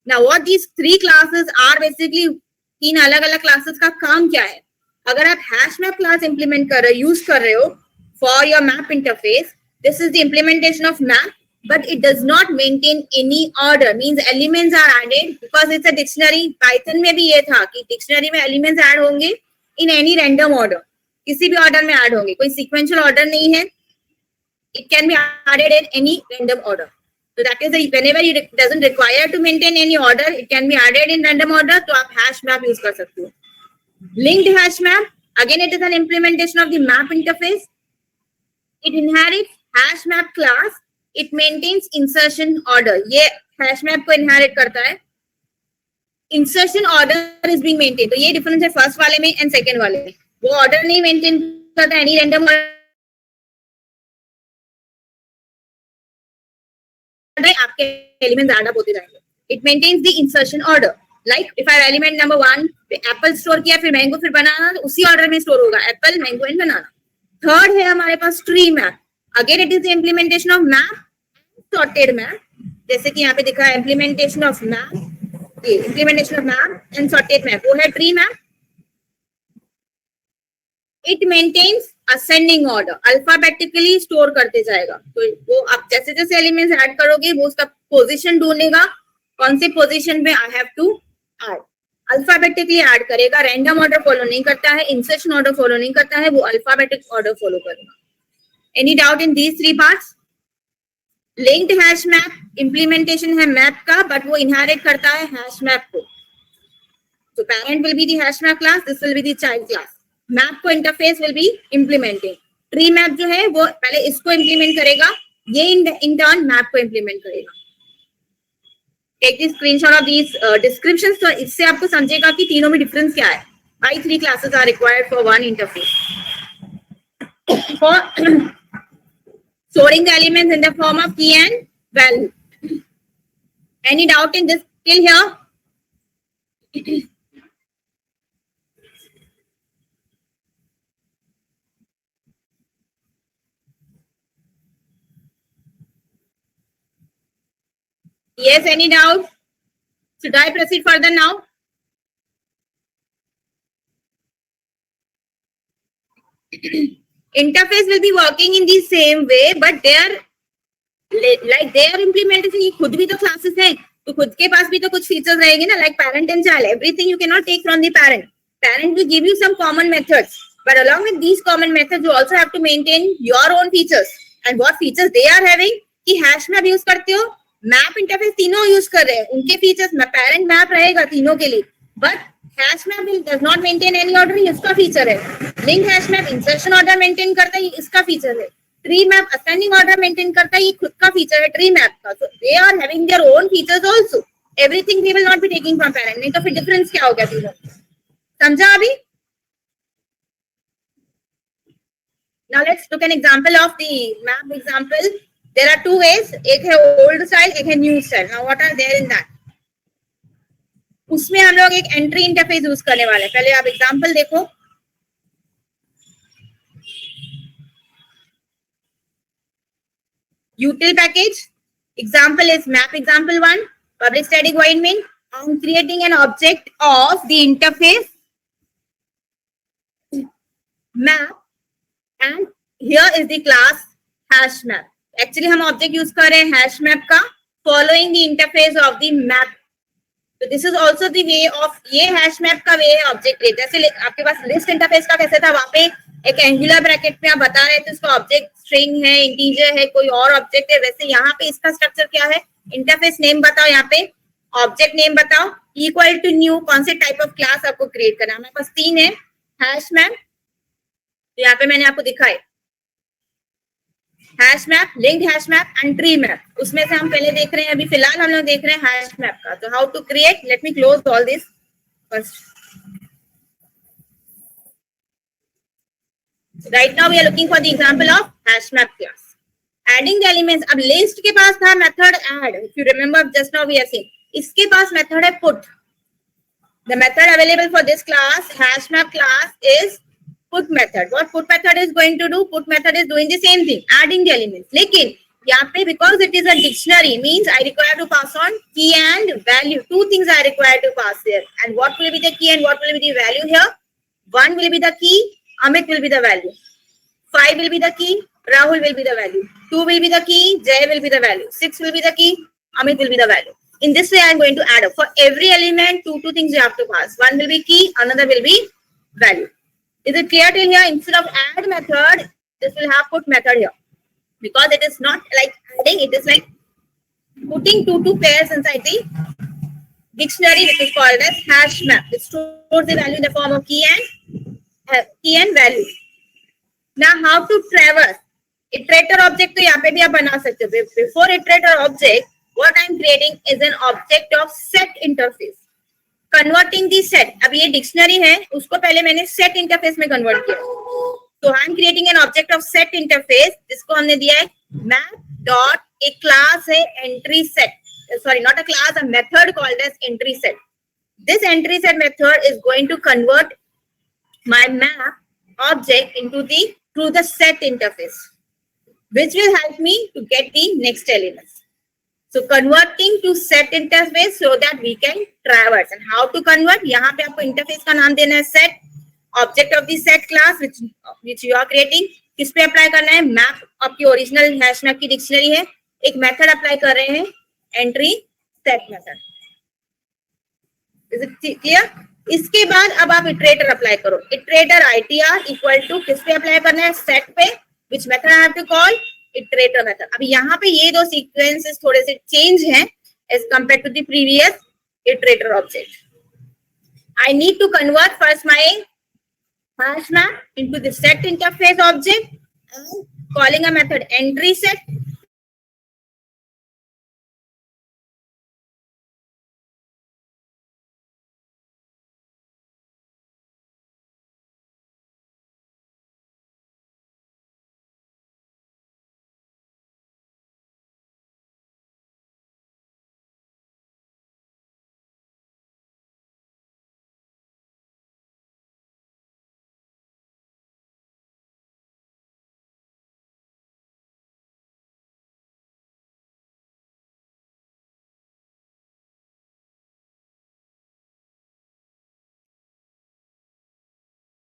Now what these three classes are basically, तीन अलग अलग classes का काम क्या है? अगर आप hash map class implement कर रहे हो, use कर रहे हो for your map interface, this is the implementation of map, but it does not maintain any order. Means elements are added because it's a dictionary. Python में भी ये था कि dictionary में elements add होंगे in any random order. किसी भी order में add होंगे, कोई sequential order नहीं है. It can be added in any random order. So that is whenever it doesn't require to maintain any order, it can be added in random order. तो आप hash map use कर सकते हो. Linked hash map, again it is an implementation of the map interface. It inherits hash map class. It maintains insertion order. ये hash map को inherit करता है. Insertion order is being maintain. तो ये difference है फर्स्ट वाले में and second वाले में. वो ऑर्डर नहीं मेंटेन करता, एनी रैंडम आपके एलिमेंट्स ऐड अप होते जाएंगे. It maintains the insertion order. Like if I element number 1 apple store किया, फिर मैंगो, फिर बनाना, तो उसी ऑर्डर में स्टोर होगा apple, mango and banana. Third है हमारे पास tree map. Again it is the implementation of map, sorted map. जैसे कि यहाँ पे दिखा है implementation of map, implementation of map and sorted map. वो है tree map. It maintains ascending order. Alphabetically store करते जाएगा. तो वो आप जैसे जैसे एलिमेंट्स ऐड करोगे वो उसका पोजीशन ढूंढेगा, कौन से पोजीशन पे I have to add. Alphabetically add करेगा, रैंडम ऑर्डर फॉलो नहीं करता है, इंसर्शन ऑर्डर फॉलो नहीं करता है, वो अल्फाबेटिक ऑर्डर फॉलो करेगा. Any doubt in these 3 parts? Linked hash map implementation है मैप का, बट वो इनहेरिट करता है हैश मैप को. तो parent will be the hash map class, this will be the child class. Map को interface will be implementing. Tree map जो है वो पहले इसको इम्प्लीमेंट करेगा, ये इन टर्न मैप को इम्प्लीमेंट करेगा. Take the screenshot of these descriptions. तो इससे आपको समझेगा कि तीनों में डिफरेंस क्या है. Why 3 classes are required for one interface? For storing the elements in the form of key and value. Any doubt in this till here? Yes, any doubt? Should I proceed further now? Interface will be working in the same way, but their implementation, ये खुद भी तो classes हैं, तो खुद के पास भी तो कुछ features रहेंगे ना, like parent and child. Everything you cannot take from the parent. Parent will give you some common methods, but along with these common methods, you also have to maintain your own features. And what features they are having? कि hash map use करते हो, map interface तीनों use कर रहे हैं, उनके features parent map रहेगा तीनों के लिए, but hash map does not maintain any order, ये इसका feature है. Link hash map insertion order maintain करता है, ये इसका feature है. Tree map ascending order maintain करता है, ये खुद का feature है tree map का. So they are having their own features also. Everything we will not be taking from parent. नहीं तो फिर difference क्या हो गया तीनों? समझा अभी? Now let's look an example of the map example. There are 2 ways. एक है old style, एक है new style. Now what are there in that? उसमें हम लोग एक एंट्री इंटरफेस यूज करने वाले हैं. पहले आप एग्जांपल देखो. util package example is map example 1 public static void main. I'm creating an object of the interface map and here is the class hash map. Actually हम object यूज कर रहे हैं hash map का following the interface of the map. So this is also the way of ये hash map का way है object ले. जैसे आपके पास लिस्ट इंटरफेस का कैसे था, वहां पे एक एंगुलर ब्रैकेट में आप बता रहे थे उसका ऑब्जेक्ट स्ट्रिंग है, इंटीजर है, कोई और ऑब्जेक्ट है. वैसे यहाँ पे इसका स्ट्रक्चर क्या है, इंटरफेस नेम बताओ, यहाँ पे ऑब्जेक्ट नेम बताओ, इक्वल टू न्यू, कौन से टाइप ऑफ क्लास आपको क्रिएट करना है. हमारे पास 3 है, हैश मैप, यहाँ पे मैंने आपको दिखाया hash map, linked hash map and tree map. उसमें से हम पहले देख रहे हैं, अभी फिलहाल हम लोग देख रहे हैं हैश मैप का. तो how to create, let me close all this first. Right now we are looking for the example of hash map class. Adding the elements. अब list के पास था method add. If you remember just now we are seeing. इसके पास method है put. The method available for this class, hash map class, is put method. What put method is going to do? Put method is doing the same thing, adding the elements. लेकिन यहाँ पे because it is a dictionary means I require to pass on key and value. 2 things I require to pass there. And what will be the key and what will be the value here? 1 will be the key, Amit will be the value. 5 will be the key, Rahul will be the value. 2 will be the key, Jay will be the value. 6 will be the key, Amit will be the value. In this way, I am going to add up. For every element, 2 things you have to pass. 1 will be key, another will be value. Is it clear till here? Instead of add method, this will have put method here. Because it is not like adding, it is like putting 2 pairs inside the dictionary, which is called as hash map. It stores the value in the form of key and value. Now, how to traverse? Iterator object तो यहाँ पे भी आप बना सकते हो. Before iterator object, what I'm creating is an object of set interface. Converting the set. अब ये डिक्शनरी है, उसको पहले मैंने set interface में convert किया. So I'm creating an object of set interface, जिसको हमने दिया है map dot एक class है entry set. Sorry, not a class, a method called as entry set. This entry set method is going to convert my map object into through the set interface, which will help me to get the next elements. So converting to set interface so that we can traverse. And how to convert? यहाँ पे आपको interface का नाम देना है set, object of the set class which you are creating. किस पे अप्लाई करना है? मैप आपकी ओरिजिनल हैश मैप की डिक्शनरी है, एक मेथड अप्लाई कर रहे हैं entry set method. Is it clear? इसके बाद अब आप इटरेटर अप्लाई करो. इटरेटर आईटीआर इक्वल टू किस पे अप्लाई करना है? सेट पे. Which method I have to call? Iterator method. अभी यहाँ पे ये दो सीक्वेंसेस थोड़े से चेंज हैं as compare to the previous iterator object. I need to convert first my hash map into the set interface object and calling a method entry set.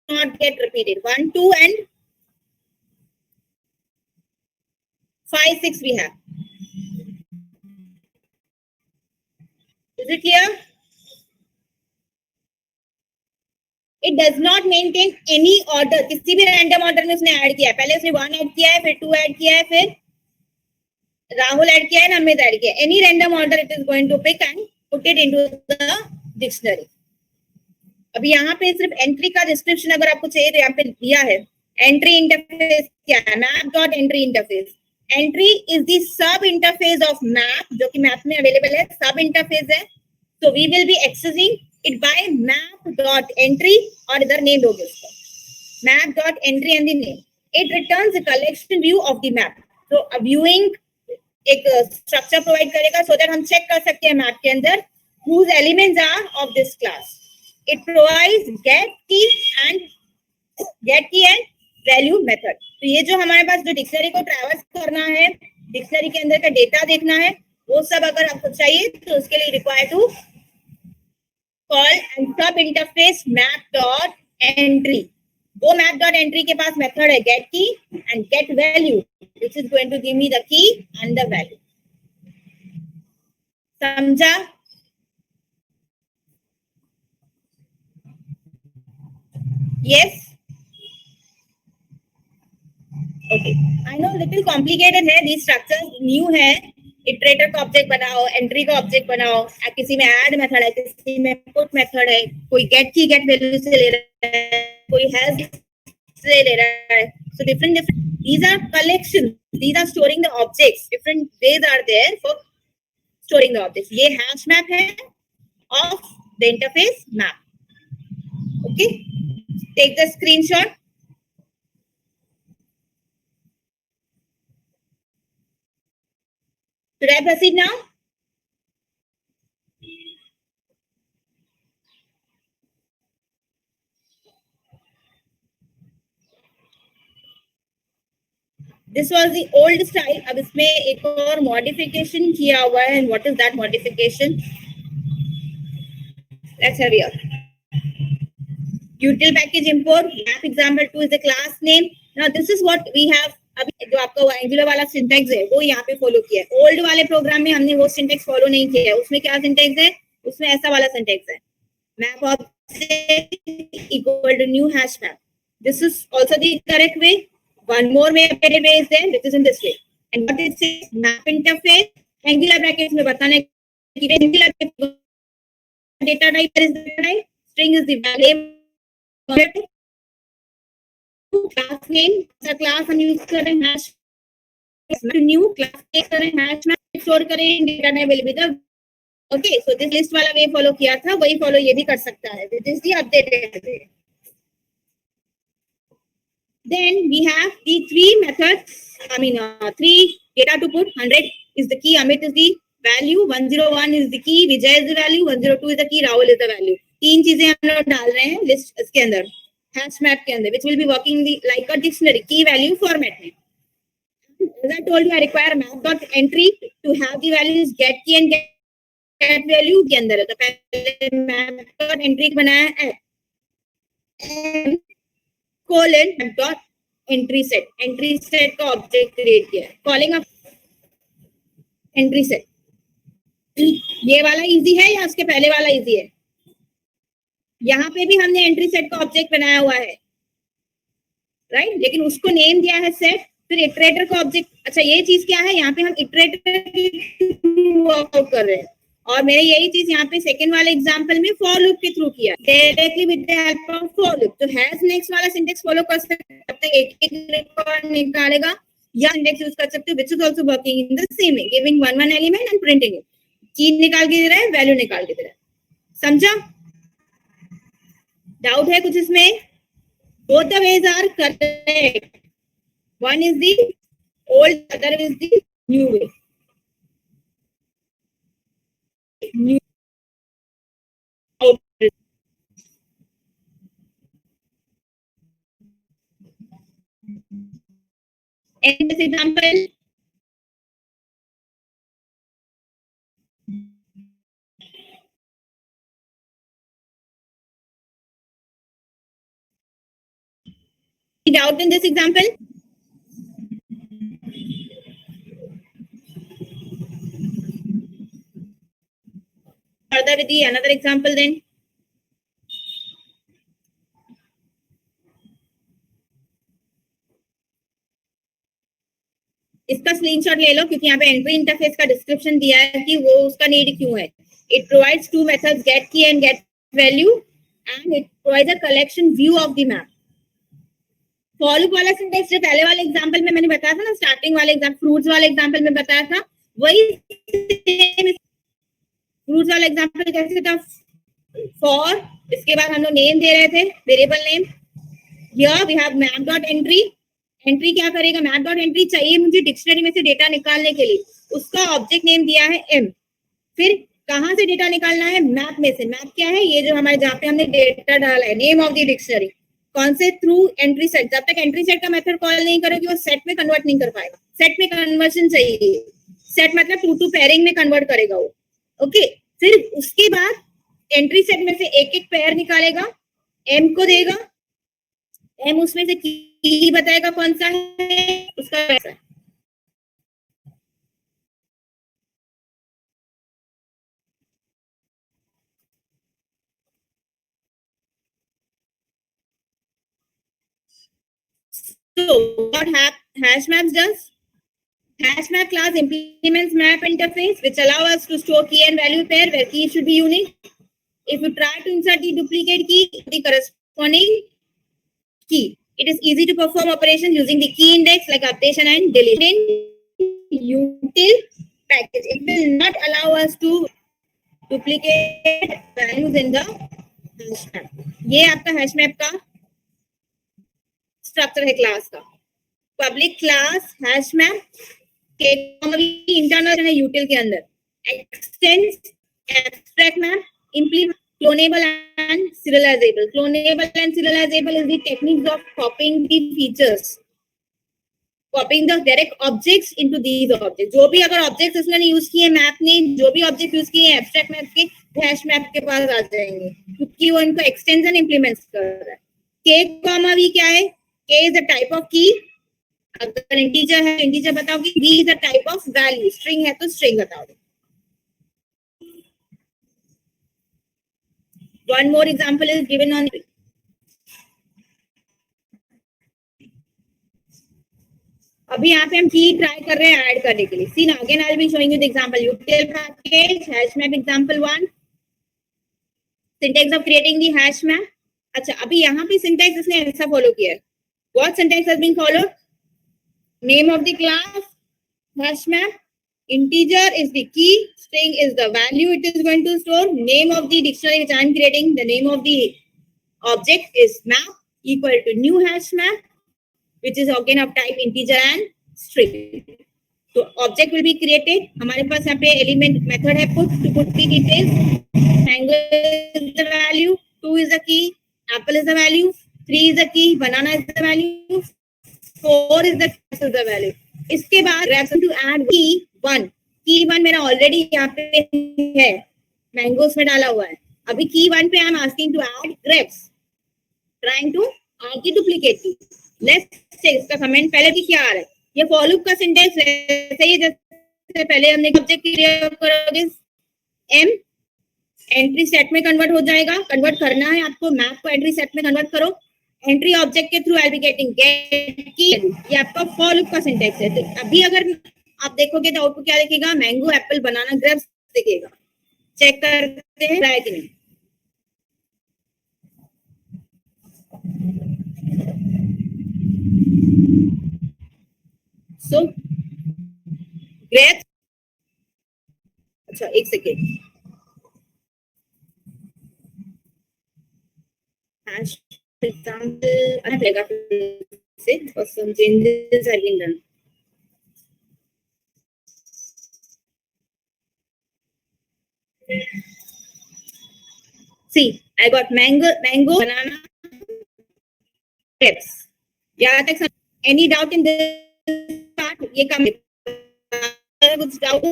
Not get repeated. 1, 2 and 5, 6 we have. Is it clear? It does not maintain any order. किसी भी random order में उसने add किया है. पहले उसने 1 add किया है, फिर 2 ऐड किया है, फिर राहुल ऐड किया है, अमित ऐड किया है. Any random order it is going to pick and put it into the dictionary. अभी यहाँ पे सिर्फ एंट्री का डिस्क्रिप्शन अगर आपको चाहिए तो यहाँ पे दिया है. एंट्री इंटरफेस क्या है? Map dot entry interface. Entry is the sub interface of map, जो कि मैप में अवेलेबल है. सब इंटरफेस है, so we will be accessing it by map dot entry और इधर नेम दोगे उसको map dot entry and the name. It returns the collection view of the map. So a viewing एक structure provide करेगा so that हम check कर सकते हैं मैप के अंदर whose elements are of this class. It provides get key and value method. तो ये जो हमारे पास जो डिक्शनरी को ट्रैवर्स करना है, डिक्शनरी के अंदर का डेटा देखना है, वो सब अगर आपको चाहिए तो उसके लिए require to call and sub interface map dot entry. वो मैप डॉट एंट्री के पास मेथड है get key and get value which is going to give me the key and the value. समझा? Yes. Okay. I know little complicated है. These structures new है. Iterator का object बनाओ, entry का object बनाओ, किसी में ऐड मेथड है, किसी में पुट मेथड है, कोई गेट की गेट वैल्यू से ले रहा है, कोई हैज से ले रहा है. So different these are collections. These are storing the objects. Different ways are there for storing the objects. ये hash map है of the interface map. Okay. Take the screenshot. Should I proceed now? This was the old style. अब इसमें एक और modification किया हुआ है. And what is that modification? Let's have here. Util package import. Map example 2 is the class name. Now this is what we have. अभी जो आपका एंगुलर वाला सिंटेक्स है वो यहाँ पे फॉलो किया है. ओल्ड वाले प्रोग्राम में हमने वो सिंटेक्स फॉलो नहीं किया है. उसमें क्या सिंटेक्स है? उसमें ऐसा वाला सिंटेक्स है. Map object equal to new hash map. This is also the correct way. One more way is there, which is in this way. And what it says, map interface, angular brackets में बताना है कि angular data type is the type, string is the value, class name, the class हम use कर रहे हैं hash, new class name कर रहे हैं hash map स्टोर करें, data type will be the okay. So this list वाला वे follow किया था, वही फॉलो ये भी कर सकता है. This is the updated way. Then we have the three methods. Three data to put. 100 is the key. Amit is the value. 101 is the key. Vijay is the value. 102 is the key. Rahul is the value. तीन चीजें हम लोग डाल रहे हैं list इसके अंदर, hash map के अंदर, which will be working the like a dictionary key value format में. As I told you, I require map dot entry to have the values get key and get value के अंदर है. तो पहले map dot entry बनाया है colon dot entry set का object create किया है, कॉलिंग अप एंट्री सेट. ये वाला इजी है या उसके पहले वाला इजी है? यहाँ पे भी हमने एंट्री सेट का ऑब्जेक्ट बनाया हुआ है, राइट, लेकिन उसको नेम दिया है सेट. फिर इटरेटर का ऑब्जेक्ट. अच्छा, ये चीज क्या है, यहाँ पे हम इटरेटर वर्कआउट कर रहे हैं, और मैंने यही चीज यहाँ पे सेकंड वाले एग्जांपल में फॉर लूप के थ्रू किया, directly with the help of for loop. तो हैज नेक्स्ट वाला सिंटेक्स फॉलो कर सकते हैं, तब तक एक एक रिकॉर्ड निकालेगा, या सिंटेक्स यूज कर सकते हो which is also working in the same way, giving one element and printing it. की निकाल के दे रहा है, वैल्यू निकाल के दे रहा है. समझा? डाउट है कुछ इसमें? Both the ways are correct. One is the old, other is the new way. New in this example, doubt in this example? Further with the another example then. इसका स्क्रीनशॉट ले लो, क्योंकि यहाँ पे एंट्री इंटरफेस का description दिया है कि वो उसका नीड क्यों है. It provides two methods, get key and get value, and it provides a collection view of the map. Follow वाला सिंटेक्स जो पहले वाले एग्जांपल में मैंने बताया था ना, स्टार्टिंग वाले एग्जांपल, फ्रूट्स वाले एग्जांपल में बताया था, वही फ्रूट्स वाला एग्जांपल कैसे था, फॉर, इसके बाद हम लोग नेम दे रहे थे, variable name. Here we have map dot entry. Entry क्या करेगा, मैप डॉट एंट्री चाहिए मुझे डिक्शनरी में से डेटा निकालने के लिए, उसका ऑब्जेक्ट नेम दिया है m. फिर कहां से डेटा निकालना है, मैप में से. मैप क्या है, ये जो हमारे जहाँ पे हमने डेटा डाला है, नेम ऑफ द डिक्शनरी. कौन से, थ्रू एंट्री सेट. जब तक एंट्री सेट का मेथड कॉल नहीं करोगे वो सेट में कन्वर्ट नहीं कर पाएगा. सेट में कन्वर्जन चाहिए. सेट मतलब टू टू पेयरिंग में कन्वर्ट करेगा वो. ओके, फिर उसके बाद एंट्री सेट में से एक एक पेयर निकालेगा, m को देगा, m उसमें से की बताएगा कौन सा है, उसका पैसा है. So what hash maps does? Hash map class implements map interface which allow us to store key and value pair where key should be unique. If you try to insert the duplicate key, the corresponding key, it is easy to perform operations using the key index like updation and deletion. Util package, it will not allow us to duplicate values in the hash map. ये आपका hash map का structure है class का. Public class hash map के internal है यूटिल के अंदर. Expanse, abstract map, implement clonable and serializable. Clonable and serializable is the techniques of copying the features, copying the direct objects into these objects. जो भी अगर objects इसने use किए map ने, जो भी object यूज किए एब्स्ट्रैक्ट मैप के, वो हैश मैप के पास आ जाएंगे, क्योंकि वो इनको एक्सटेंशन इंप्लीमेंट कर रहा है. के कॉमा वी क्या है, के इज द टाइप ऑफ की. अगर इंटीजर है इंटीजर बताओगे, V is the type of value, string है तो स्ट्रिंग बताओगे. One more example is given on. अभी यहाँ पे हम की ट्राई कर रहे हैं ऐड करने के लिए. See now again I will be showing you the example. util package hash map example 1. Syntax of creating the hash map. अच्छा, अभी यहाँ पे सिंटैक्स इसने ऐसा फॉलो किया है. What syntax has been followed? Name of the class hash map integer is the key, string is the value it is going to store, name of the dictionary which I am creating, the name of the object is map equal to new hash map, which is again of type integer and string. So object will be created. हमारे पास यहाँ पे element method है put to put the details. Mango is the value, 2 is the key, apple is the value, 3 is the key, banana is the value, 4 is the value. इसके बाद grabs to add key 1. Key 1 मेरा already यहाँ पे है, mangoes में डाला हुआ है. अभी key 1 पे I am asking to add grapes, trying to add the duplicate key. Let's check इसका comment पहले की क्या आ रहा है. ये for loop का syntax ऐसे ही जैसे पहले हमने object क्रिएट करोगे m एंट्री सेट में कन्वर्ट हो जाएगा. कन्वर्ट करना है आपको, मैप को एंट्री सेट में कन्वर्ट करो. एंट्री ऑब्जेक्ट के through I be getting get key. ये आपका फॉर लूप का सिंटैक्स है. तो अभी अगर आप देखोगे तो आउटपुट क्या दिखेगा, मैंगो एप्पल बनाना ग्रेप्स दिखेगा. चेक करते हैं ट्राई कि नहीं. सो ग्रेप्स, अच्छा एक सेकेंड, hash example लगेगा से और some changes have been done. See, I got mango, banana, grapes. यहाँ तक any doubt in this part? ये काम कुछ doubt?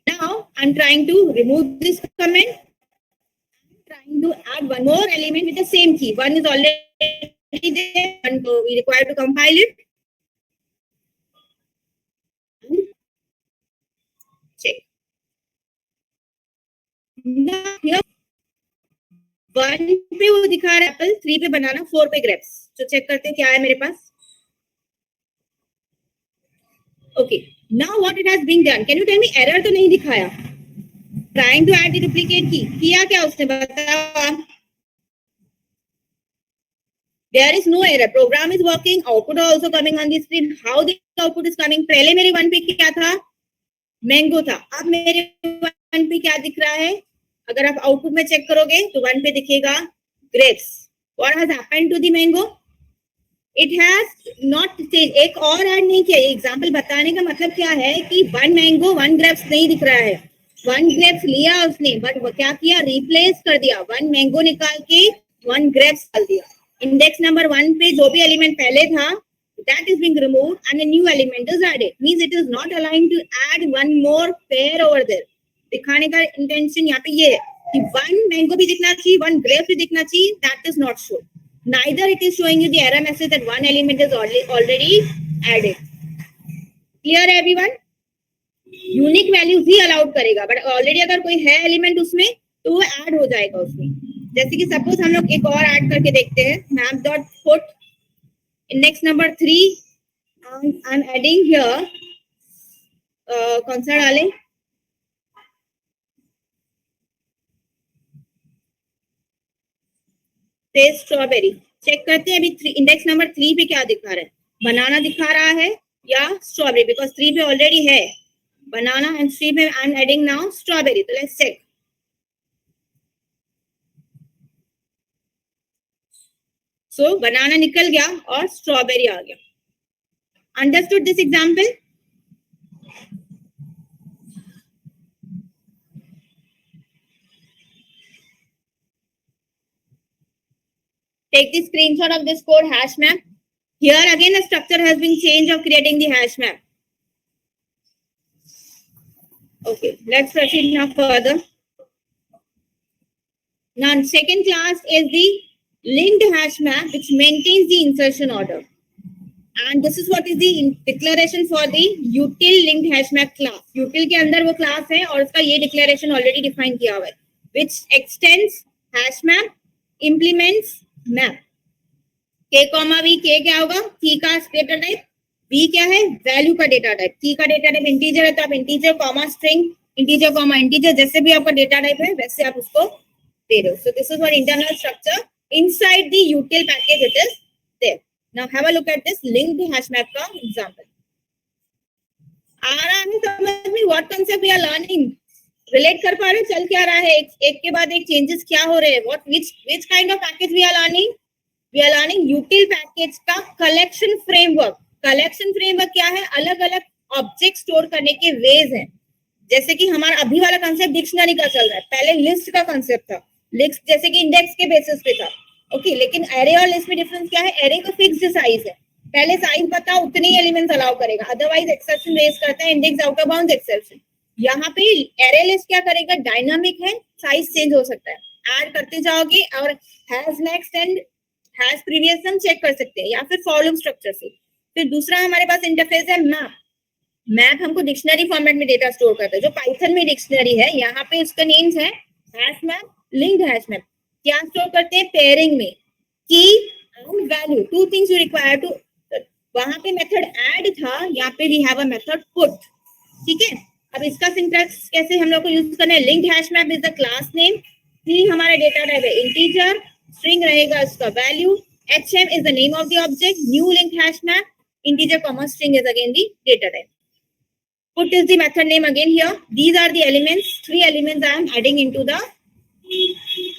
Now I'm trying to remove this comment. I'm trying to add one more element with the same key. One is already there, and we require to compile it. Check. Now here 1 पे वो दिखा रहा है Apple, 3 पे बनाना, 4 पे grapes. तो check करते हैं क्या है मेरे पास. Okay. Now what it has been done? Can you tell me error तो नहीं दिखाया? Trying to add the duplicate key. किया क्या उसने बताओ? There is no error. Program is working. Output also coming on the screen. How the output is coming? पहले मेरे 1 पे क्या था? मैंगो था. अब मेरे 1 पे क्या दिख रहा है? अगर आप आउटपुट में चेक करोगे तो 1 पे दिखेगा grapes. What has happened to the mango? It has not changed. एक और ऐड नहीं किया. एग्जाम्पल बताने का मतलब क्या है कि 1 मैंगो 1 ग्रेप्स नहीं दिख रहा है. 1 ग्रेप्स लिया उसने, बट वो क्या किया, रिप्लेस कर दिया. 1 मैंगो निकाल के 1 ग्रेप्स डाल दिया. इंडेक्स नंबर 1 पे जो भी एलिमेंट पहले था that is being removed and a new element is added. Means it is not allowing to add one more pair over there. दिखाने का इंटेंशन यहाँ पे ये है कि 1 मैंगो भी दिखना चाहिए, 1 ग्रेप्स भी दिखना चाहिए. That is not shown. Neither it is showing you the error message that 1 element is already added. Clear everyone? Unique values he allowed करेगा, but already अगर कोई है element उसमें तो वो add हो जाएगा उसमें. जैसे कि suppose हम लोग एक और add करके देखते हैं. map.put index number 3. I'm adding here. कौन सा डालें? स्ट्रॉबेरी. चेक करते हैं अभी इंडेक्स नंबर 3 पे क्या दिखा रहा है. बनाना दिखा रहा है या स्ट्रॉबेरी, बिकॉज 3 पे ऑलरेडी है बनाना एंड 3 पे I am adding now strawberry. तो लेट्स चेक. सो बनाना निकल गया और स्ट्रॉबेरी आ गया. Understood this example? Take the screenshot of this code hash map. Here again the structure has been changed of creating the hash map. Okay, let's proceed now further. Now second class is the linked hash map which maintains the insertion order. And this is what is the declaration for the util linked hash map class. Util के अंदर वो class है और उसका ये declaration already define किया हुआ है. Which extends hash map, implements map. K comma V, K क्या होगा? Key का डेटा टाइप, V क्या है? वैल्यू का डेटा टाइप. Key का डेटा टाइप इंटीजर है तो आप integer comma string, integer comma integer, जैसे भी आपका डेटा टाइप है वैसे आप उसको दे रहे हो. So this is what internal structure inside the util package it is there. Now have a look at this linked hash map का example. आ रहा है समझ में? What concept we are learning? Relate कर पा रहे हैं? चल क्या रहा है? एक के बाद एक changes क्या हो रहे हैं? Which kind of package we are learning? We are learning util package का collection framework. Collection framework क्या है? अलग अलग ऑब्जेक्ट स्टोर करने के वेज हैं. जैसे कि हमारा अभी वाला कंसेप्ट डिक्शनरी का चल रहा है, पहले लिस्ट का कंसेप्ट था. लिस्ट जैसे कि इंडेक्स के बेसिस पे था. ओके, लेकिन एरे और लिस्ट में डिफरेंस क्या है? एरे का फिक्स्ड साइज है, पहले साइज बताओ उतने ही एलिमेंट्स अलाउ करेगा, अदरवाइज एक्सेप्शन रेज करता है index out of bounds exception. यहाँ पे एरे लिस्ट क्या करेगा? डायनामिक है, साइज चेंज हो सकता है, ऐड करते जाओगे और has next and has previous हम चेक कर सकते हैं, या फिर फॉर लूप स्ट्रक्चर से. फिर दूसरा हमारे पास इंटरफेस है मैप. मैप हमको डिक्शनरी फॉर्मेट में डेटा स्टोर करता है, जो पाइथन में डिक्शनरी है. यहाँ पे उसका नेम्स है hash map, linked hash map. क्या स्टोर करते हैं? पेयरिंग में key and value, two things you require to. वहां पे मेथड ऐड था, यहाँ पे we have a method put. ठीक है, अब इसका सिंटैक्स कैसे हम लोग को यूज करना है? Linked hash map is the class name, see हमारा डेटा टाइप है इंटीजर, स्ट्रिंग रहेगा इसका value, hm is the name of the object, new linked hash map, integer comma string is again the data type. Put is the method name again here. These are the elements, 3 elements I am adding into the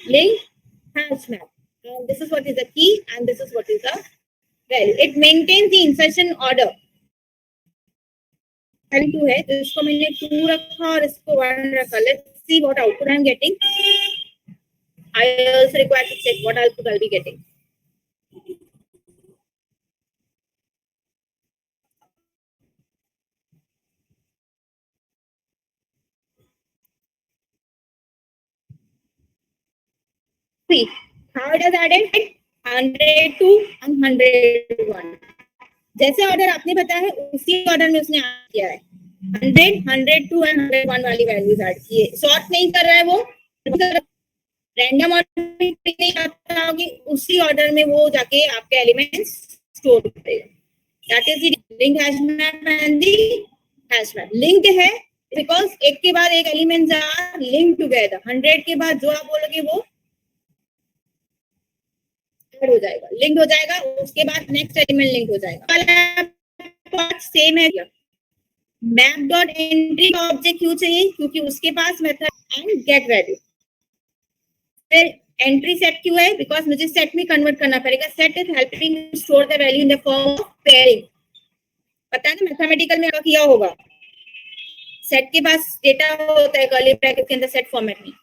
linked hash map. And this is what is the key and this is what is the value. It maintains the insertion order. 2 है तो इसको मैंने 2 रखा और इसको 1 रखा. Let's see what output I am getting. I also require to check what output I'll be getting. See how it has added 102 and 101. जैसे order आपने बताया है उसी ऑर्डर में उसने ऐड किया है. 100, 102 एंड 101 वाली वैल्यूज ऐड की है. सॉर्ट नहीं कर रहा है वो, रैंडम ऑर्डर नहीं करता होगी, उसी ऑर्डर में वो जाके आपके एलिमेंट्स स्टोर करेगा. That is the linked hash map and the hash map. Linked है बिकॉज एक के बाद एक एलिमेंट्स आर लिंक्ड टुगेदर. 100 के बाद जो आप बोलोगे वो ऐड हो जाएगा, लिंक्ड हो जाएगा, उसके बाद नेक्स्ट एलिमेंट लिंक हो जाएगा. सेम है. मैप डॉट एंट्री का ऑब्जेक्ट क्यों चाहिए? क्योंकि उसके पास मेथड एंड गेट वैल्यू. फिर एंट्री सेट क्यों है? बिकॉज मुझे सेट में कन्वर्ट करना पड़ेगा. Set is helping to store the value in the form of pairing. पता है ना मैथमेटिकल में किया होगा, सेट के पास डेटा होता है कर्ली ब्रैकेट के अंदर सेट फॉर्मेट में.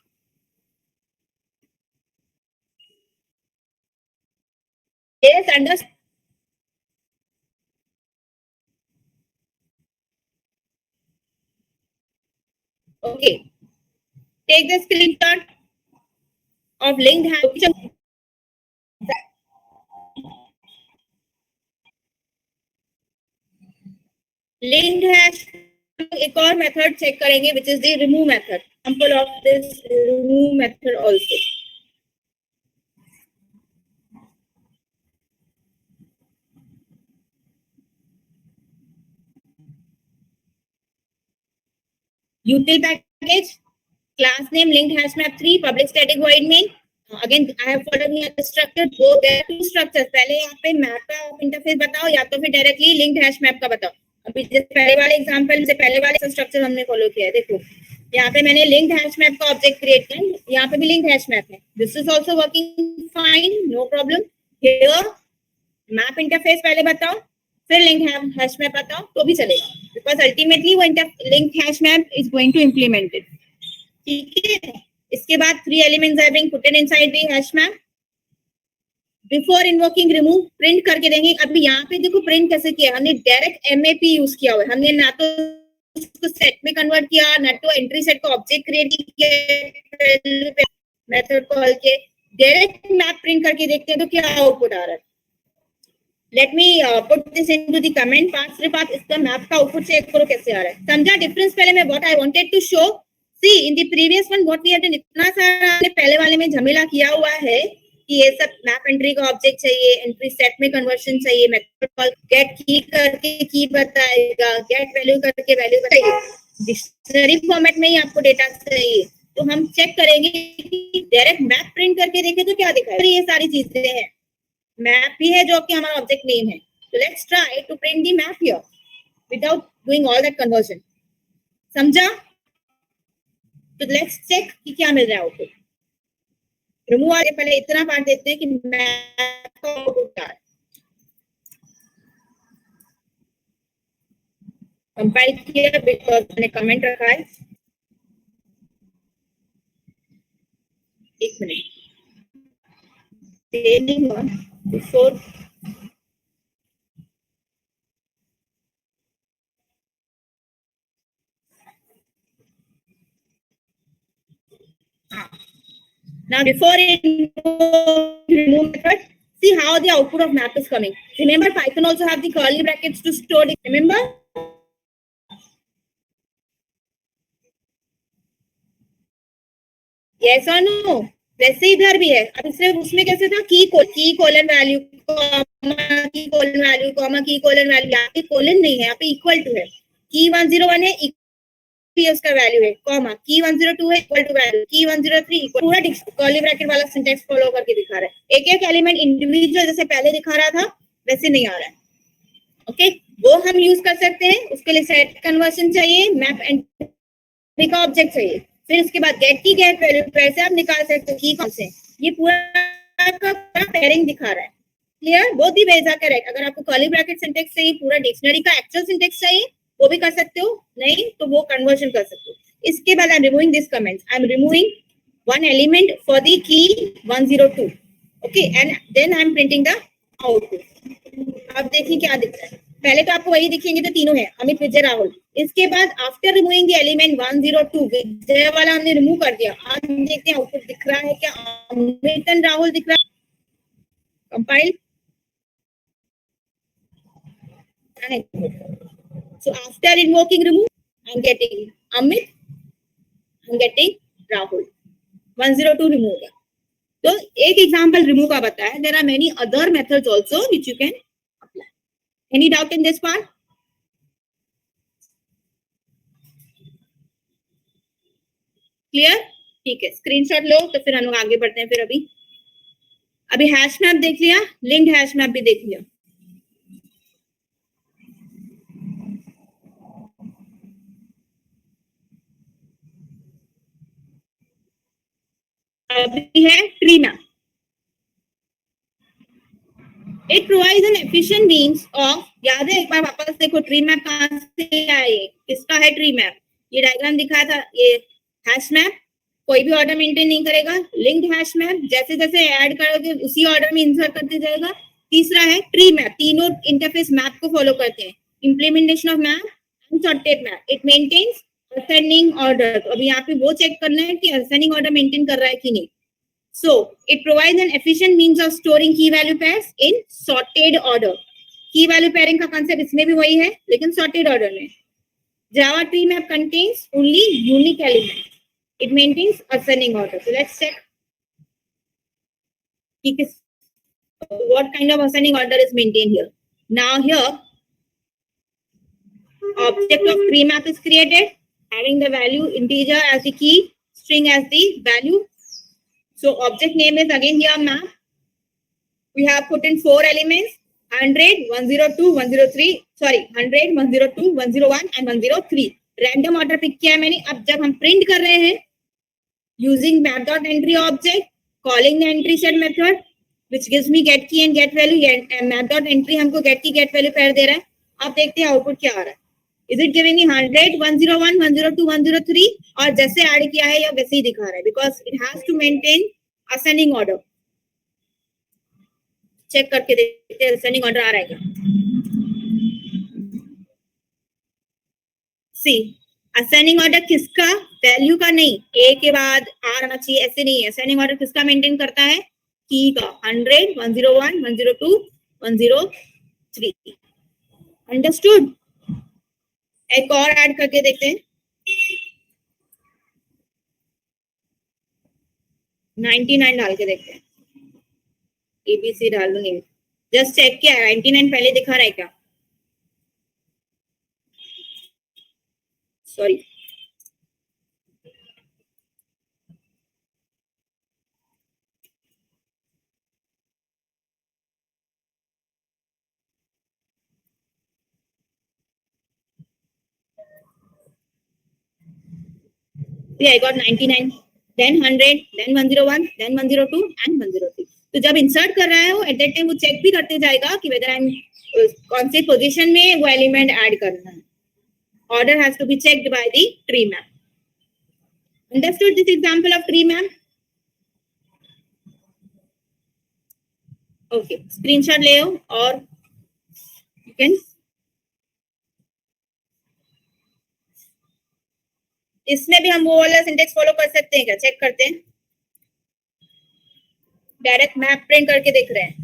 Yes, understand. Okay. Take the screenshot of linked hash. Linked hash एक और मेथड चेक करेंगे which is the remove method. Example of this remove method also. Util package, class name linked hash map 3, public static void main. Again I have followed here the structure. Both there are 2 structures. पहले यहाँ पे map का interface बताओ या तो फिर directly linked hash map का बताओ. अभी जैसे पहले वाले एग्जांपल से पहले वाले स्ट्रक्चर हमने फॉलो किया है. देखो यहाँ पे मैंने लिंक्ड हैश मैप का ऑब्जेक्ट क्रिएट किया, यहाँ पे भी लिंक्ड हैश मैप है. This is also working fine, no problem. Here map interface पहले बताओ, फिर लिंक हैश मैप बताओ तो भी चलेगा, बिकॉज अल्टीमेटली वो link hash map is going to implement it. ठीक है, इसके बाद 3 elements are being putted inside the hash map. Before invoking remove print करके देंगे. अभी यहाँ पे देखो प्रिंट कैसे किया, हमने डायरेक्ट एमएपी यूज किया हुआ है. हमने ना तो उसको सेट में कन्वर्ट किया, ना तो एंट्री सेट का ऑब्जेक्ट क्रिएट किया मेथड कॉल के. डायरेक्ट मैप प्रिंट करके देखते हैं तो क्या आउटपुट आ रहा है. Let me put this into the comment part. सिर्फ आप इसका मैप का आउटपुट चेक करो कैसे आ रहा है. समझा डिफरेंस? पहले मैं what I wanted to show. See in the previous one what we had done, इतना सारा हमने पहले वाले में झमेला किया हुआ है कि ये सब मैप एंट्री का ऑब्जेक्ट चाहिए, एंट्री सेट में कन्वर्शन चाहिए, मेथड कॉल गेट की करके की बताएगा, गेट वैल्यू करके वैल्यू बताएगा. डिक्शनरी फॉर्मेट में ही आपको डेटा चाहिए. तो हम चेक करेंगे कि डायरेक्ट मैप प्रिंट करके देखें तो क्या दिखा है, ये सारी चीजें हैं, मैप भी है जो कि हमारा ऑब्जेक्ट नेम है। तो let's try to print the map here without doing all that conversion. समझा? तो लेट्स चेक कि क्या मिल रहा है आउटपुट। रिमूव आगे पहले इतना पार्ट देते हैं कि मैप का आउटपुट क्या है। कंपाइल किया बिकॉज मैंने कमेंट रखा है। एक minute before now before it remove method, see how the output of map is coming. Remember Python also have the curly brackets to store it. Remember? Yes or no? वैसे इधर भी है। अब इसमें उसमें कैसे था, की कोलन वैल्यू कॉमा की कोलन वैल्यू कॉमा की कोलन वैल्यू, यहाँ पे कोलन नहीं है, यहाँ पे इक्वल टू है। की 101 है, उसका वैल्यू है, कॉमा की 102 है इक्वल टू वैल्यू की 103 इक्वल, पूरा कर्ली ब्रैकेट वाला सिंटेक्स फॉलो करके दिखा रहा है। एक एक एलिमेंट इंडिविजुअल जैसे पहले दिखा रहा था वैसे नहीं आ रहा है। ओके, वो हम यूज कर सकते हैं। उसके लिए सेट कन्वर्जन चाहिए, मैप एंट्री का ऑब्जेक्ट चाहिए, फिर उसके बाद गेट की गेट वैल्यू वैसे आप निकाल सकते हो की कौन से। ये पूरा का पूरा पेयरिंग दिखा रहा है। Clear? Both the ways are correct. अगर आपको कर्ली ब्रैकेट सिंटेक्स चाहिए, पूरा डिक्शनरी का एक्चुअल सिंटेक्स चाहिए, वो भी कर सकते हो, नहीं तो वो कन्वर्जन कर सकते हो। इसके बाद I am removing this comments, I am removing one element for the key 102। Okay, and then I am printing the output. अब देखिए क्या दिखता है। पहले तो आपको वही दिखेंगे जो तीनों है, अमित, विजय, राहुल। इसके बाद आफ्टर रिमूविंग द एलिमेंट 102, विजय वाला हमने रिमूव कर दिया। अब देखते हैं आउटपुट दिख रहा है क्या, अमित एंड राहुल दिख रहा है। Compile. So after invoking remove, I'm getting Amit, I'm getting Rahul. 102 remove गया। तो एक एग्जांपल रिमूव का बताया। There are many other methods also which you can apply. Any doubt in this part? Clear? ठीक है, स्क्रीनशॉट लो तो फिर हम लोग आगे बढ़ते हैं। फिर अभी हैश मैप देख लिया, लिंक्ड हैश मैप भी देख लिया। अभी है tree map. It provides an efficient means of, याद है एक बार वापस देखो ट्री मैप कहां से आए, किसका है ट्री मैप। ये डायग्राम दिखाया था, ये हैश मैप कोई भी ऑर्डर मेंटेन नहीं करेगा। लिंक्ड हैश मैप जैसे जैसे ऐड करोगे उसी ऑर्डर में इंसर्ट करते जाएगा। तीसरा है ट्री मैप, तीनों इंटरफेस मैप को फॉलो करते हैं। Implementation of map and sorted map, it maintains ascending order. तो अभी यहाँ पे वो चेक करना है कि असेंडिंग ऑर्डर मेंटेन कर रहा है कि नहीं। So it provides an efficient means of storing key value pairs in sorted order. Key value pairing का concept इसमें भी वही है, लेकिन sorted order में। Java tree map contains only unique elements. It maintains ascending order. So let's check what kind of ascending order is maintained here. Now here, object of tree map is created, having the value integer as the key, string as the value. So object name is again here map. We have put in 4 elements, 100, 102, 103, sorry 100, 102, 101 and 103. Random order pick किया है मैंने। अब जब हम print कर रहे हैं using map.entry object, calling the entry set method which gives me get key and get value, and map.entry हमको get key get value pair दे रहा है। अब देखते हैं आउटपुट क्या आ रहा है। Is it giving me 100, 101, 102, 103 और जैसे ऐड किया है या वैसे ही दिखा रहा है, because it has to maintain ascending order. Check करके देखते हैं ascending order आ रहा है क्या। सी ascending order किसका, वैल्यू का नहीं, ए के बाद आर आना चाहिए ऐसे नहीं है। ascending order किसका मेंटेन करता है, की का। 100, 101, 102, 103। अंडरस्टूड? एक और ऐड करके देखते हैं। 99 डाल के देखते हैं। एबीसी डाल दूंगी, जस्ट चेक किया है 99 पहले दिखा रहा है क्या। Sorry I got 99, then 100, then 101, then 102 and 103. तो जब इंसर्ट कर रहा है वो एट दैट टाइम वो चेक भी करते जाएगा कि वेदर आई एम कौन से पोजीशन में वो एलिमेंट ऐड करना है. Order has to be checked by the tree map. Understood this example of tree map? Okay, screenshot ले लो और you can. इसमें भी हम वो वाला सिंटेक्स फॉलो कर सकते हैं क्या? चेक करते हैं. डायरेक्ट मैप प्रिंट करके देख रहे हैं.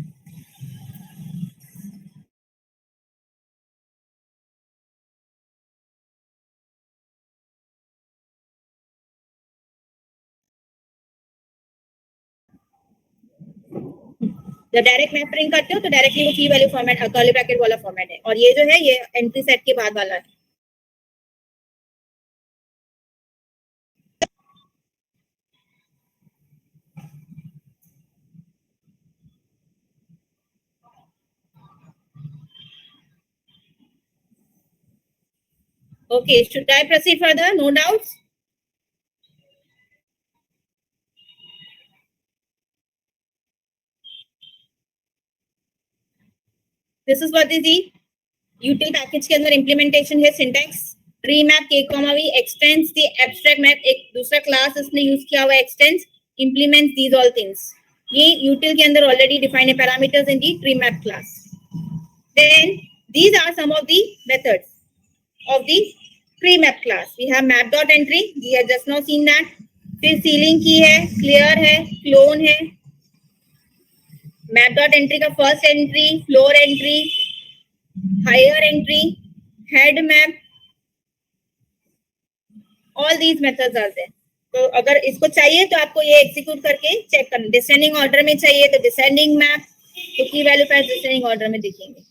जब डायरेक्ट मैप प्रिंट करते हो तो डायरेक्टली वो की वैल्यू फॉर्मेट कर्ली ब्रैकेट वाला फॉर्मेट है, और ये जो है ये एंट्री सेट के बाद वाला है. Okay, should I proceed further? No doubts? This is what is the util package के अंदर implementation है. syntax tree map k, v extends the abstract map. एक दूसरा class इसने use किया हुआ extends implements these all things. ये util के अंदर already defined parameters in the tree map class. Then these are some of the methods of the tree map class. We have map dot entry. We have just now seen that. फिर ceiling की है, clear है, clone है. Map dot entry का first entry, floor entry, higher entry, head map, all these methods are there. तो अगर इसको चाहिए तो आपको ये एग्जीक्यूट करके चेक करना. डिसेंडिंग ऑर्डर में चाहिए तो डिसेंडिंग मैप, तो की वैल्यू पैर डिसेंडिंग ऑर्डर में दिखेंगे.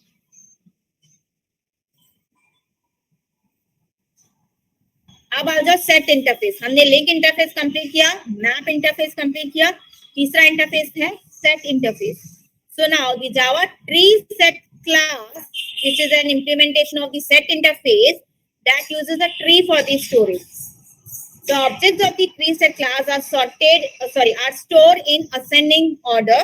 अब आ जाओ सेट इंटरफेस. हमने लिंक इंटरफेस कंप्लीट किया, मैप इंटरफेस कंप्लीट किया, तीसरा इंटरफेस है set interface. So now the Java tree set class, which is an implementation of the set interface that uses a tree for the storage. The objects of the tree set class are are stored in ascending order.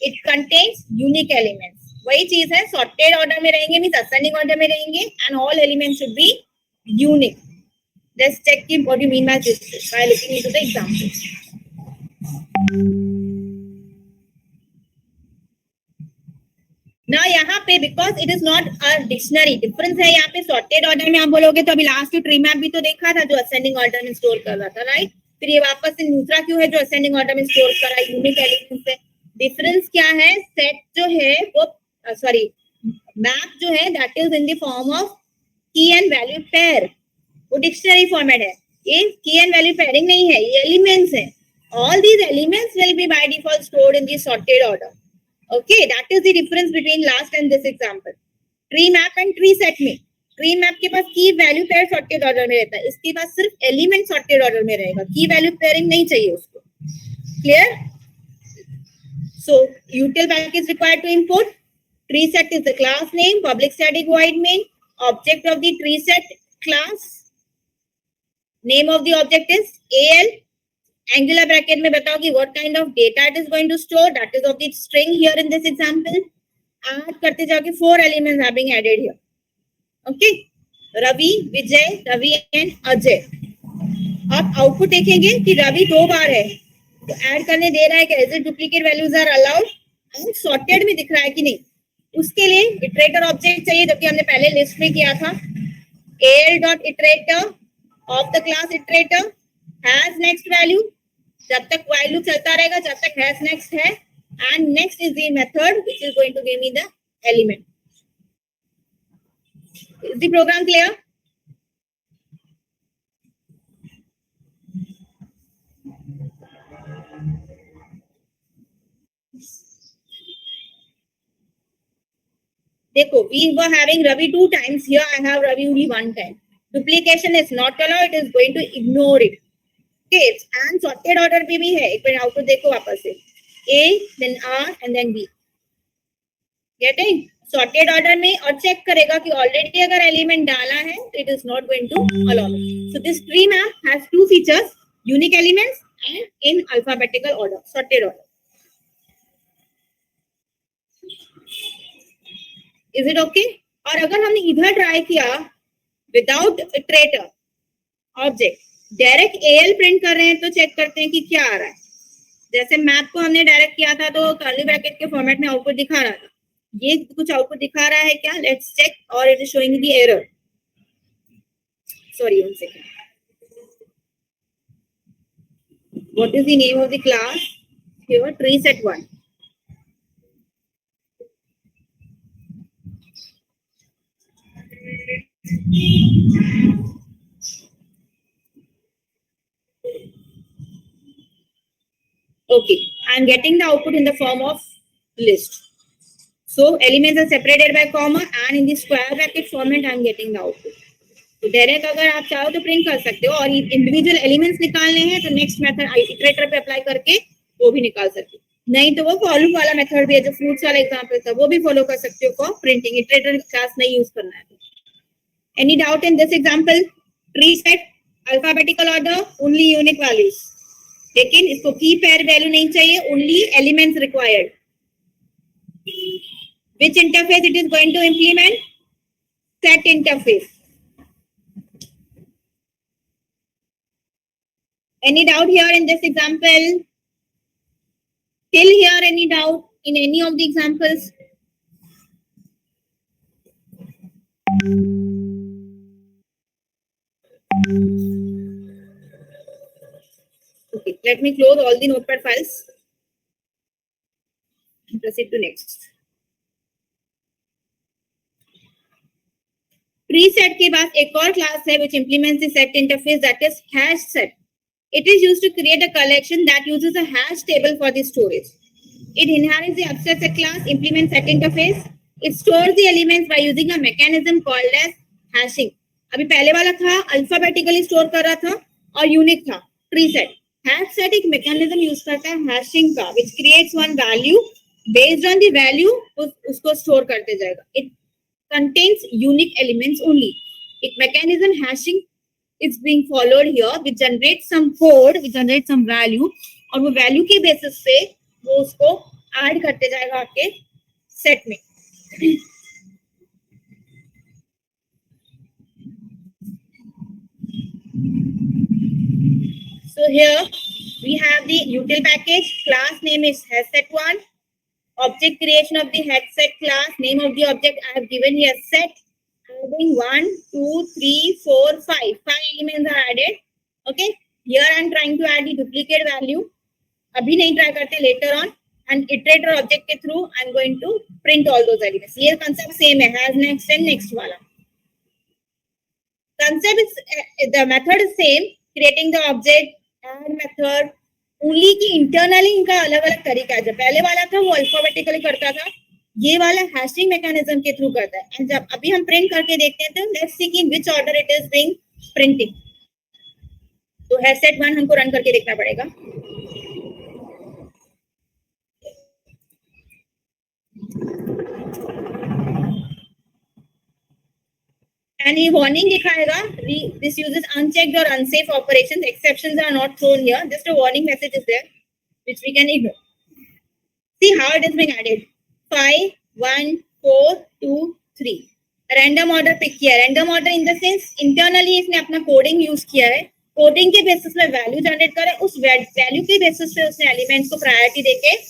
It contains unique elements. वही चीज है, sorted order में रहेंगे means ascending order में रहेंगे, and all elements should be unique. Let's check what you mean by this by looking into the example. ना यहाँ पे because it is not a dictionary, difference है यहाँ पे. सॉर्टेड ऑर्डर में आप बोलोगे तो अभी लास्ट ट्री मैप भी तो देखा था जो असेंडिंग ऑर्डर में स्टोर कर रहा था, राइट. फिर ये वापस से दूसरा क्यों है जो असेंडिंग ऑर्डर में स्टोर कर रहा है, यूनिक एलिमेंट्स है. डिफरेंस क्या है, सेट जो है वो मैप जो है that is in the form of की एंड वैल्यू पेयर. वो डिक्शनरी फॉर्मेट है, ये की एंड वैल्यू पेयरिंग नहीं है, ये एलिमेंट्स है. All these elements will B by default stored in the sorted order. Okay, that is the difference between last and this example. Tree map and tree set में tree map के पास की value pair sorted order में रहता है, इसके पास सिर्फ element sorted order में रहेगा. की वैल्यू पेयरिंग नहीं चाहिए उसको. Clear? So util package required to import. Tree set is the class name, public static void main. Object of the tree set class. Name of the object is AL. Angular bracket में बताओ कि what kind of data it is going to store. That is of the string here in this example. Add करते जाओ कि 4 elements are being added here. Okay. Ravi, Vijay, Ravi and Ajay. आप output देखेंगे कि रवि 2 बार है, तो ऐड करने दे रहा है कि as duplicate values are allowed and sorted में दिख रहा है कि नहीं. उसके लिए इटरेटर ऑब्जेक्ट चाहिए, जबकि हमने पहले लिस्ट में किया था. al.iterator of the class iterator has next value. जब तक वैल्यू चलता रहेगा जब तक has next है, and next is the method which is going to give me the element. Is the program clear? देखो, we were having Ravi 2 times, here I have Ravi only 1 time. Duplication is not allowed, it is going to ignore it. Okay, and sorted order पे भी है. एक बार output देखो वापस से, A, then R and then B. Getting? Sorted order में, और check करेगा कि ऑलरेडी अगर एलिमेंट डाला है तो it is not going to allow it. So this tree map has 2 features. unique elements and in alphabetical order, sorted order. Is it okay? और अगर हमने इधर ट्राई किया without iterator object, direct AL print कर रहे हैं तो check करते हैं कि क्या आ रहा है. जैसे मैप को हमने डायरेक्ट किया था तो कर्ली ब्रैकेट के फॉर्मेट में आउटपुट दिखा रहा था. ये कुछ आउटपुट दिखा रहा है क्या? Let's check. और it is showing the error. Sorry, 1 second. What is the name of the class? Here, tree set 1. Okay, I am getting the output in the form of list. So elements are separated by comma and in the square bracket format I am getting the output. तो direct अगर आप चाहो तो print कर सकते हो और individual elements निकालने हैं तो नेक्स्ट मेथड इटरेटर पे अप्लाई करके वो भी निकाल सकते हो. नहीं तो वो फॉलो वाला मेथड भी है जो फ्रूट्स वाला एग्जांपल था वो भी फॉलो कर सकते हो फॉर प्रिंटिंग. इटरेटर क्लास नहीं यूज करना है. Any doubt in this example? Tree set alphabetical order, only unique values. लेकिन इसको की पेयर वैल्यू नहीं चाहिए, only elements required. Which interface it is going to implement? Set interface. Any doubt here in this example? Till here, any doubt in any of the examples? Okay, let me close all the notepad files. Proceed to next. Preset के बाद एक और class है which implements the set interface, that is hash set. It is used to create a collection that uses a hash table for the storage. It inherits the abstract set class, implements set interface. It stores the elements by using a mechanism called as hashing. अभी पहले वाला था alphabetically store कर रहा था और unique था tree set. Hash set एक मैकेनिज्म यूज करता है हैशिंग का which creates one value, based on the value उसको स्टोर करते जाएगा. It contains unique elements only. एक mechanism hashing is being followed here which generates some code, which generates some value और वो value के basis से वो उसको add करते जाएगा आपके set में. So here we have the util package. Class name is hashset1. Object creation of the headset class. Name of the object I have given here set. Adding 1, 2, 3, 4, 5. 5 elements are added. Okay. Here I am trying to add the duplicate value. अभी नहीं try करते, later on. And iterator object के through I am going to print all those elements. ये concept same है. Has next and next वाला. Concept is the method is same. Creating the object, add method. Only की internally इनका अलग अलग तरीका है. जब पहले वाला था वो अल्फाबेटिकली करता था, ये वाला हैशिंग मैकेनिज्म के थ्रू करता है. एंड जब अभी हम प्रिंट करके देखते हैं तो let's see in which order it is being printing. तो हैशसेट 1 हमको रन करके देखना पड़ेगा. And ये warning दिखाएगा. This uses unchecked or unsafe operations. Exceptions are not thrown here. Just a warning message is there, which we can ignore. See how it is being added. 5, 1, 4, 2, 3. Random order pick किया. Random order in the sense internally इसने अपना coding use किया है. Coding के basis में value generate करे. उस value के basis पे उसने elements को priority देके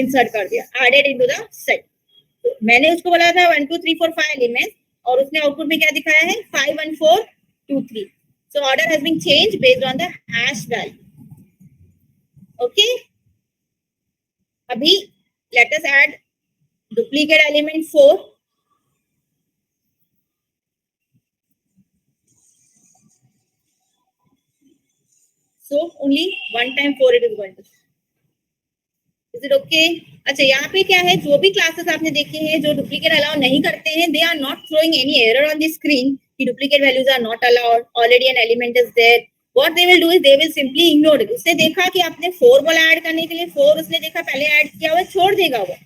insert कर दिया. Added into the set. तो मैंने उसको बोला था 1, 2, 3, 4, 5 elements. और उसने आउटपुट में क्या दिखाया है 5, 1, 4, 2, 3. So order has been changed based on the hash value. Okay. अभी let us add duplicate element 4. So only one time 4 it is going to. Is it okay? अच्छा यहाँ पे क्या है, जो भी क्लासेस आपने देखे हैं जो डुप्लीकेट अलाउ नहीं करते हैं, they are not throwing any error on the screen कि duplicate values are not allowed, already an element is there. What they will do is they will simply ignore it. उसने देखा कि आपने 4 बोला add करने के लिए, 4 उसने देखा पहले ऐड किया हुआ, छोड़ देगा वो,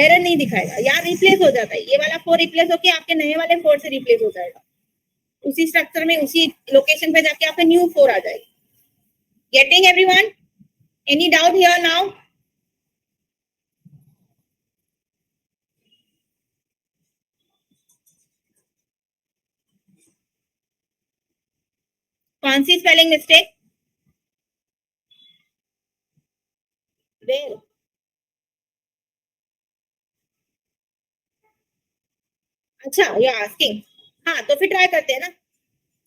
एरर नहीं दिखाएगा. यहाँ रिप्लेस हो जाता है, ये वाला 4 रिप्लेस होके आपके नए वाले 4 से रिप्लेस हो जाएगा. उसी स्ट्रक्चर में उसी लोकेशन पे जाके आपका न्यू 4 आ जाएगा. Getting everyone? Any doubt here now? कौन सी स्पेलिंग मिस्टेक? Where? अच्छा, यू आर आस्किंग. हाँ, तो फिर ट्राई करते हैं ना.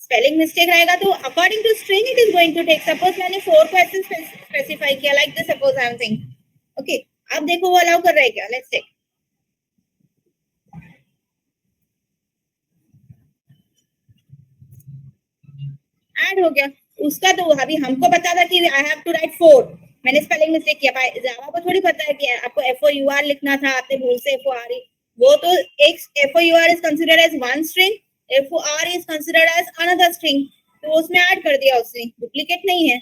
स्पेलिंग मिस्टेक रहेगा तो according to string it is going to take. Suppose मैंने 4 को ऐसे स्पेसिफाई किया like this. Suppose I am saying okay. अब देखो वो अलाउ कर रहा है क्या? Let's check. ऐड हो गया उसका. तो अभी हमको पता था कि आई हैव टू राइट 4. मैंने स्पेलिंग मिस्टेक किया. जावा को थोड़ी पता है कि आपको FOUR लिखना था. आपने भूल से FORE. वो तो एक FOUR is considered as one string. FOR is considered as another string. तो उसमें ऐड कर दिया उसने. डुप्लीकेट नहीं है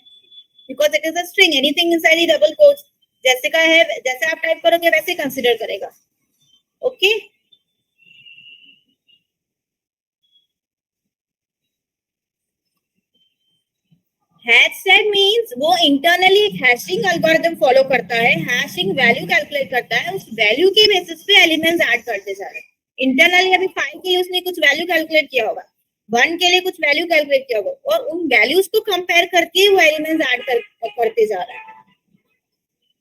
because it is a string. Anything inside the double quotes जैसे का है जैसे आप टाइप करोगे वैसे कंसीडर करेगा. ओके. हैश सेट मींस वो इंटरनली एक हैशिंग एल्गोरिथम फॉलो करता है. हैशिंग वैल्यू कैलकुलेट करता है. उस वैल्यू के बेसिस पे एलिमेंट्स ऐड करते जा रहे हैं. इंटरनली अभी 5 के लिए उसने कुछ वैल्यू कैलकुलेट किया होगा. 1 के लिए कुछ वैल्यू कैलकुलेट किया होगा और उन वैल्यूज को कंपेयर करके वो एलिमेंट्स ऐड करते जा रहे हैं.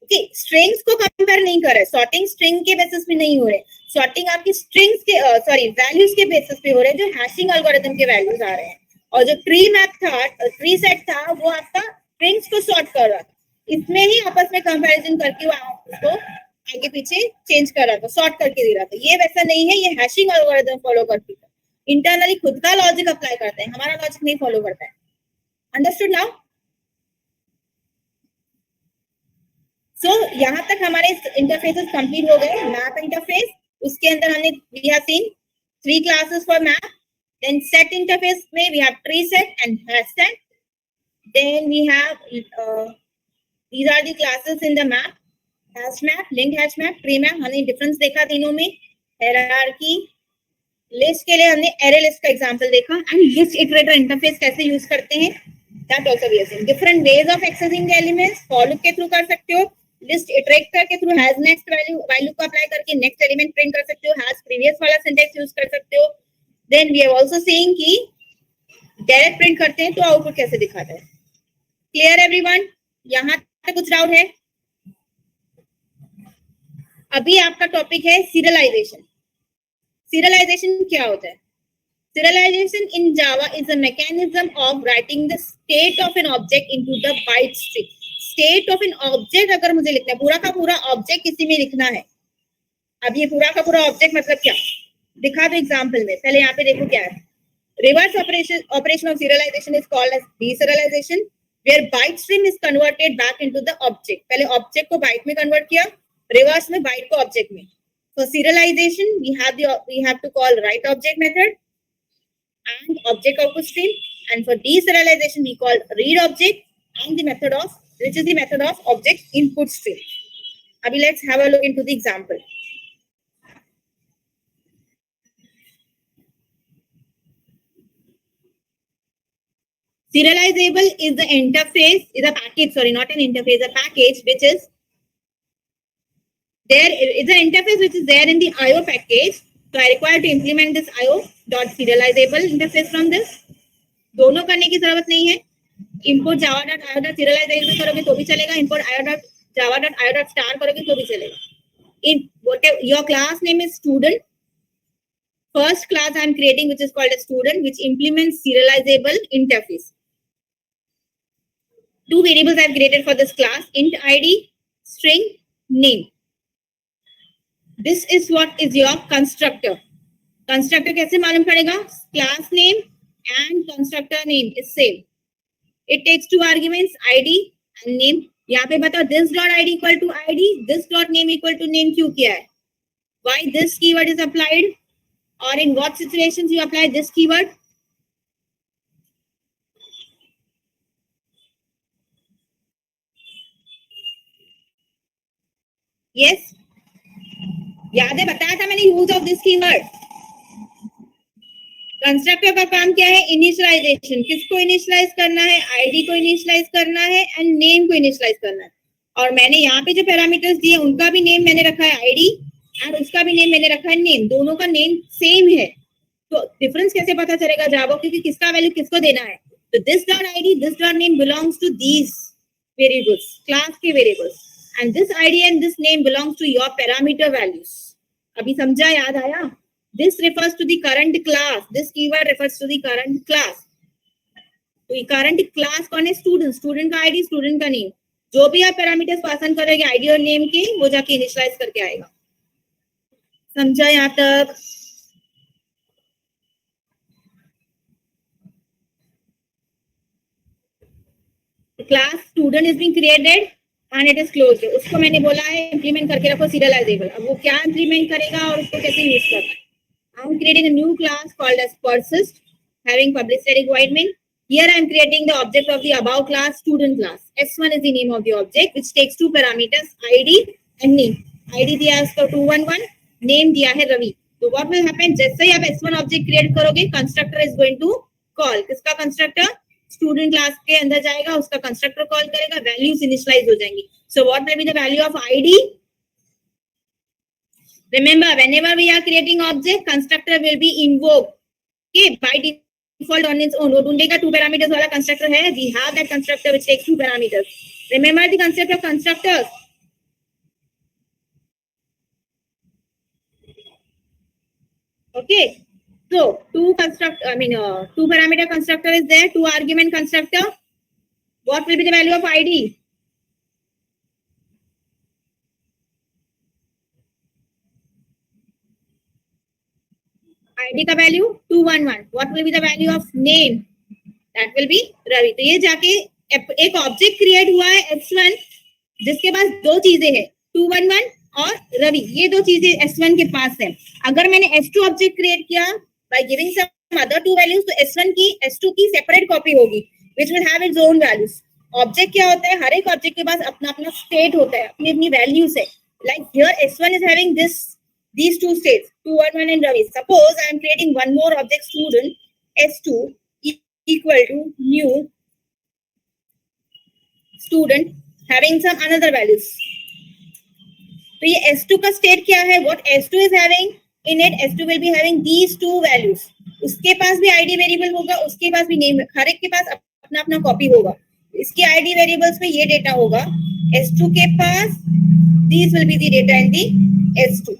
ओके. स्ट्रिंग्स को कंपेयर नहीं कर रहे. सॉर्टिंग स्ट्रिंग के बेसिस पे नहीं हो रहे. सॉर्टिंग आपकी स्ट्रिंग्स के सॉरी वैल्यूज के बेसिस पे हो रहे हैं जो हैशिंग एल्गोरिथम के वैल्यूज आ रहे हैं. और जो ट्री मैप था, ट्री सेट था, वो आपका स्ट्रिंग्स को सॉर्ट कर रहा था. इसमें ही आपस में कंपैरिजन करके वो उसको आगे पीछे चेंज कर रहा था, सॉर्ट करके दे रहा था. ये वैसा नहीं है. ये हैशिंग एल्गोरिथम फॉलो करती है. इंटरनली खुद का लॉजिक अप्लाई करते हैं. हमारा लॉजिक नहीं फॉलो करता है. Understood now? सो यहाँ तक हमारे इंटरफेसेस कंप्लीट हो गए. मैप इंटरफेस, उसके अंदर हमने we have seen 3 classes for map. Then set interface में we have tree set and hash set. Then we have these are the classes in the map. Hash map, linked hash map, tree map. हमने difference देखा तीनों में. Hierarchy, list के लिए हमने array list का example देखा. And list iterator interface कैसे use करते हैं that also we have seen. Different ways of accessing the elements. For loop के through कर सकते हो. List iterator के through has next value value को apply करके next element print कर सकते हो. Has previous वाला syntax use कर सकते हो. Then we have also seen कि डायरेक्ट प्रिंट करते हैं तो आउटपुट कैसे दिखाता है. Clear everyone? यहाँ तक कुछ डाउट है? अभी आपका टॉपिक है सीरियलाइजेशन. सीरियलाइजेशन क्या होता है? Serialization in Java is a mechanism of writing the state of an object into the byte string. State of an object अगर मुझे लिखना है, पूरा का पूरा ऑब्जेक्ट किसी में लिखना है. अब ये पूरा का पूरा ऑब्जेक्ट मतलब क्या दिखा दो एग्जाम्पल में. पहले यहाँ पे देखो क्या है. Reverse operation of serialization is called as deserialization, where byte stream is converted back into the object. पहले ऑब्जेक्ट को बाइट में कन्वर्ट किया, रिवर्स में बाइट को ऑब्जेक्ट में. For serialization we have to call write object method and object output stream, and for deserialization we call read object and the method of which is the method of object input stream. Abhi let's have a look into the example. Serializable is the interface, is a package, sorry, not an interface, a package which is there. It's an interface which is there in the IO package. So I require to implement this IO dot serializable interface from this. दोनों करने की जरूरत नहीं है. Import java dot io dot serializable करोगे तो भी चलेगा. Import io dot java dot io dot star करोगे तो भी चलेगा. In whatever your class name is student, first class I am creating which is called a student, which implements serializable interface. 2 variables I have created for this class, int id, string name. This is what is your constructor. Constructor कैसे मालूम पड़ेगा? Class name and constructor name is same. It takes 2 arguments, id and name. यहाँ पे बताओ this dot id equal to id, this dot name equal to name क्यों किया है? Why this keyword is applied? Or in what situations you apply this keyword? Yes. याद है बताया था मैंने use of this keyword. Constructor का काम क्या है? इनिशियलाइजेशन। किसको इनिशियलाइज करना है? आईडी को इनिशियलाइज करना है एंड नेम को इनिशियलाइज करना है। और मैंने यहाँ पे जो पैरामीटर्स दिए उनका भी नेम मैंने रखा है आईडी एंड उसका भी नेम मैंने रखा है नेम। दोनों का नेम सेम है, तो डिफरेंस कैसे पता चलेगा जावा? क्योंकि किसका वैल्यू किसको देना है। तो this dot ID, this dot name belongs to these variables, class के variables, and this ID and this name belongs to your parameter values. अभी समझा? याद आया? This refers to the current class. This keyword refers to the current class. तो ये current class कौन है? Student. Student का ID, student का name. जो भी आप पैरामीटर्स पास करोगे ID और नेम के, वो जाके इनिशियलाइज करके आएगा। समझा यहाँ तक? Class student is being created and it is closed. उसको मैंने बोला है इंप्लीमेंट करके रखो सीरियलाइजेबल। अब वो क्या इंप्लीमेंट करेगा और उसको कैसे यूज करना है? I am creating a new class called as persist, having public static void main. Here I am creating the object of the above class, student class. S1 is the name of the object, which takes two parameters, ID and name. ID दिया है उसको 211, name दिया है रवि। तो what will happen? जैसे ही आप S1 object create करोगे, constructor is going to call. किसका constructor? Student class के अंदर जाएगा, उसका constructor call करेगा, values initialize हो जाएंगी। So what will be the value of ID? Remember, whenever we are creating object, constructor will be invoked. Okay, by default on its own. वो ढूंढेगा two parameters वाला constructor है. We have that constructor which takes two parameters. Remember the concept of constructors. Okay, so two parameter constructor is there. Two argument constructor. What will be the value of ID? ID का value 211. What will be the value of name? That will be Ravi. तो ये जाके एक object create हुआ है S1 जिसके पास दो चीजें हैं, 211 और रवि। ये दो चीजें S1 के पास है। अगर मैंने S2 ऑब्जेक्ट क्रिएट किया by giving some other two values, तो S1 की S2 की सेपरेट कॉपी होगी which will have its own values. Object क्या होता है? हर एक ऑब्जेक्ट के पास अपना अपना स्टेट होता है, अपनी अपनी वैल्यूज है। Like here S1 is having these two states, 211 and Ravi. Suppose I am creating one more object, student S2 equal to new student having some another values. तो ये S2 का स्टेट क्या है? What S2 is having in it, S2 will be having these two values. उसके पास भी ID variable होगा, उसके पास भी नेम, हर एक के पास अपना अपना कॉपी होगा। इसकी ID वेरिएबल्स में ये डेटा होगा, S2 के पास these will be the data in the S2.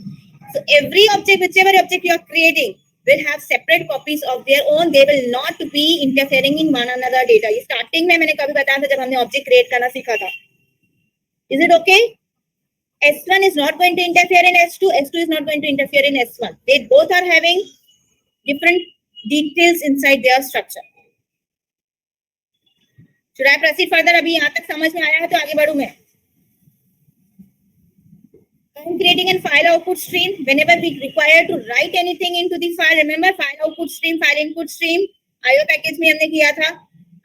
So every object, whichever object you are creating, will have separate copies of their own. They will not be interfering in one another data. ये starting में मैंने कभी बताया था जब हमने object create करना सीखा था. Is it okay? S1 is not going to interfere in S2. S2 is not going to interfere in S1. They both are having different details inside their structure. Should I proceed further? अभी यहाँ तक समझ में आया है तो आगे बढ़ूं मैं. I'm creating a file output stream. Whenever we require to write anything into the file, remember file output stream, file input stream, IO package में हमने किया था.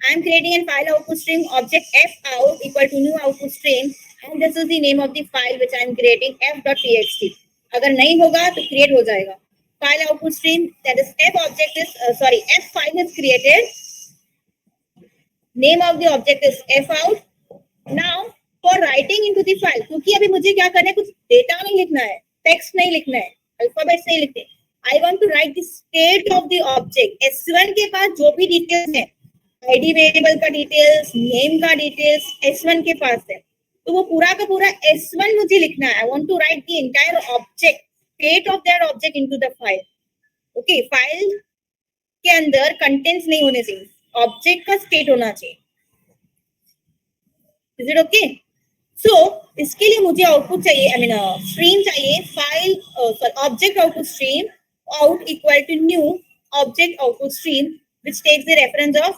I'm creating a file output stream object f out equal to new output stream, and this is the name of the file which I'm creating, f.txt. अगर नहीं होगा तो create हो जाएगा. File output stream, that is f object is f file is created. Name of the object is f out. Now for writing into the file, क्योंकि अभी मुझे क्या करना है, कुछ डेटा नहीं लिखना है, टेक्स्ट नहीं लिखना है, अल्फाबेट्स नहीं लिखते. I want to write the state of the object. S1 के पास जो भी डिटेल्स है, ID वेरिएबल का डिटेल्स, नेम का डिटेल्स S1 के पास है, तो वो पूरा का पूरा S1 मुझे लिखना है. I want to write the entire object, state of that object into the file. Okay, file के अंदर कंटेंट्स नहीं होने चाहिए, ऑब्जेक्ट का स्टेट होना चाहिए. Is it okay? So इसके लिए मुझे आउटपुट चाहिए, स्ट्रीम चाहिए. File object output stream out equal to new object output stream which takes the reference of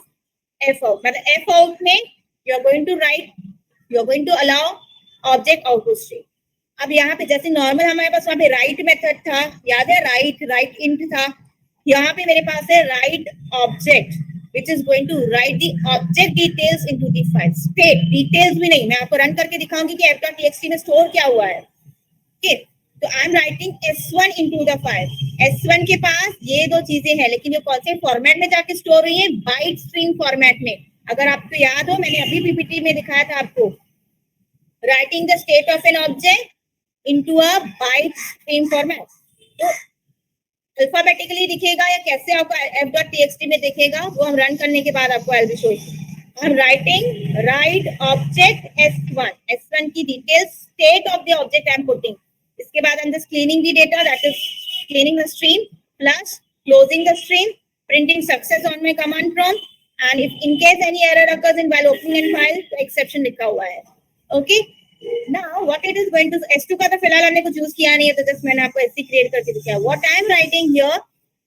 f out. मतलब f out में you are going to allow object output stream. अब यहाँ पे जैसे नॉर्मल हमारे पास वहाँ पे राइट मेथड था, याद है, राइट इंट था. यहाँ पे मेरे पास है right object which is going to write the object details into the file. State details भी नहीं, मैं आपको रन करके दिखाऊंगी कि f.txt में स्टोर क्या हुआ है. Okay, तो I am writing S1 into the file. S1 के पास ये दो चीजें हैं, लेकिन ये कौन से फॉर्मेट में जाके स्टोर हुई है? बाइट स्ट्रीम फॉर्मेट में। अगर आपको याद हो, मैंने अभी पीपीटी में दिखाया था आपको, writing the state of an object into a byte stream format. तो अल्फाबेटिकली दिखेगा या कैसे आपको f.txt में दिखेगा, वो हम रन करने के बाद आपको I will show you. I'm writing write object S1. S1 की details state of the object I'm putting. इसके बाद I'm just cleaning the data, that is cleaning the stream plus closing the stream, printing success on my command prompt, and if in case any error occurs in while opening a file, तो exception लिखा हुआ है. Okay. Now what it is going to S2 का तो फिलहाल हमने कुछ use किया नहीं है, तो just मैंने आपको ऐसे क्रिएट करके दिखाया. What I am writing here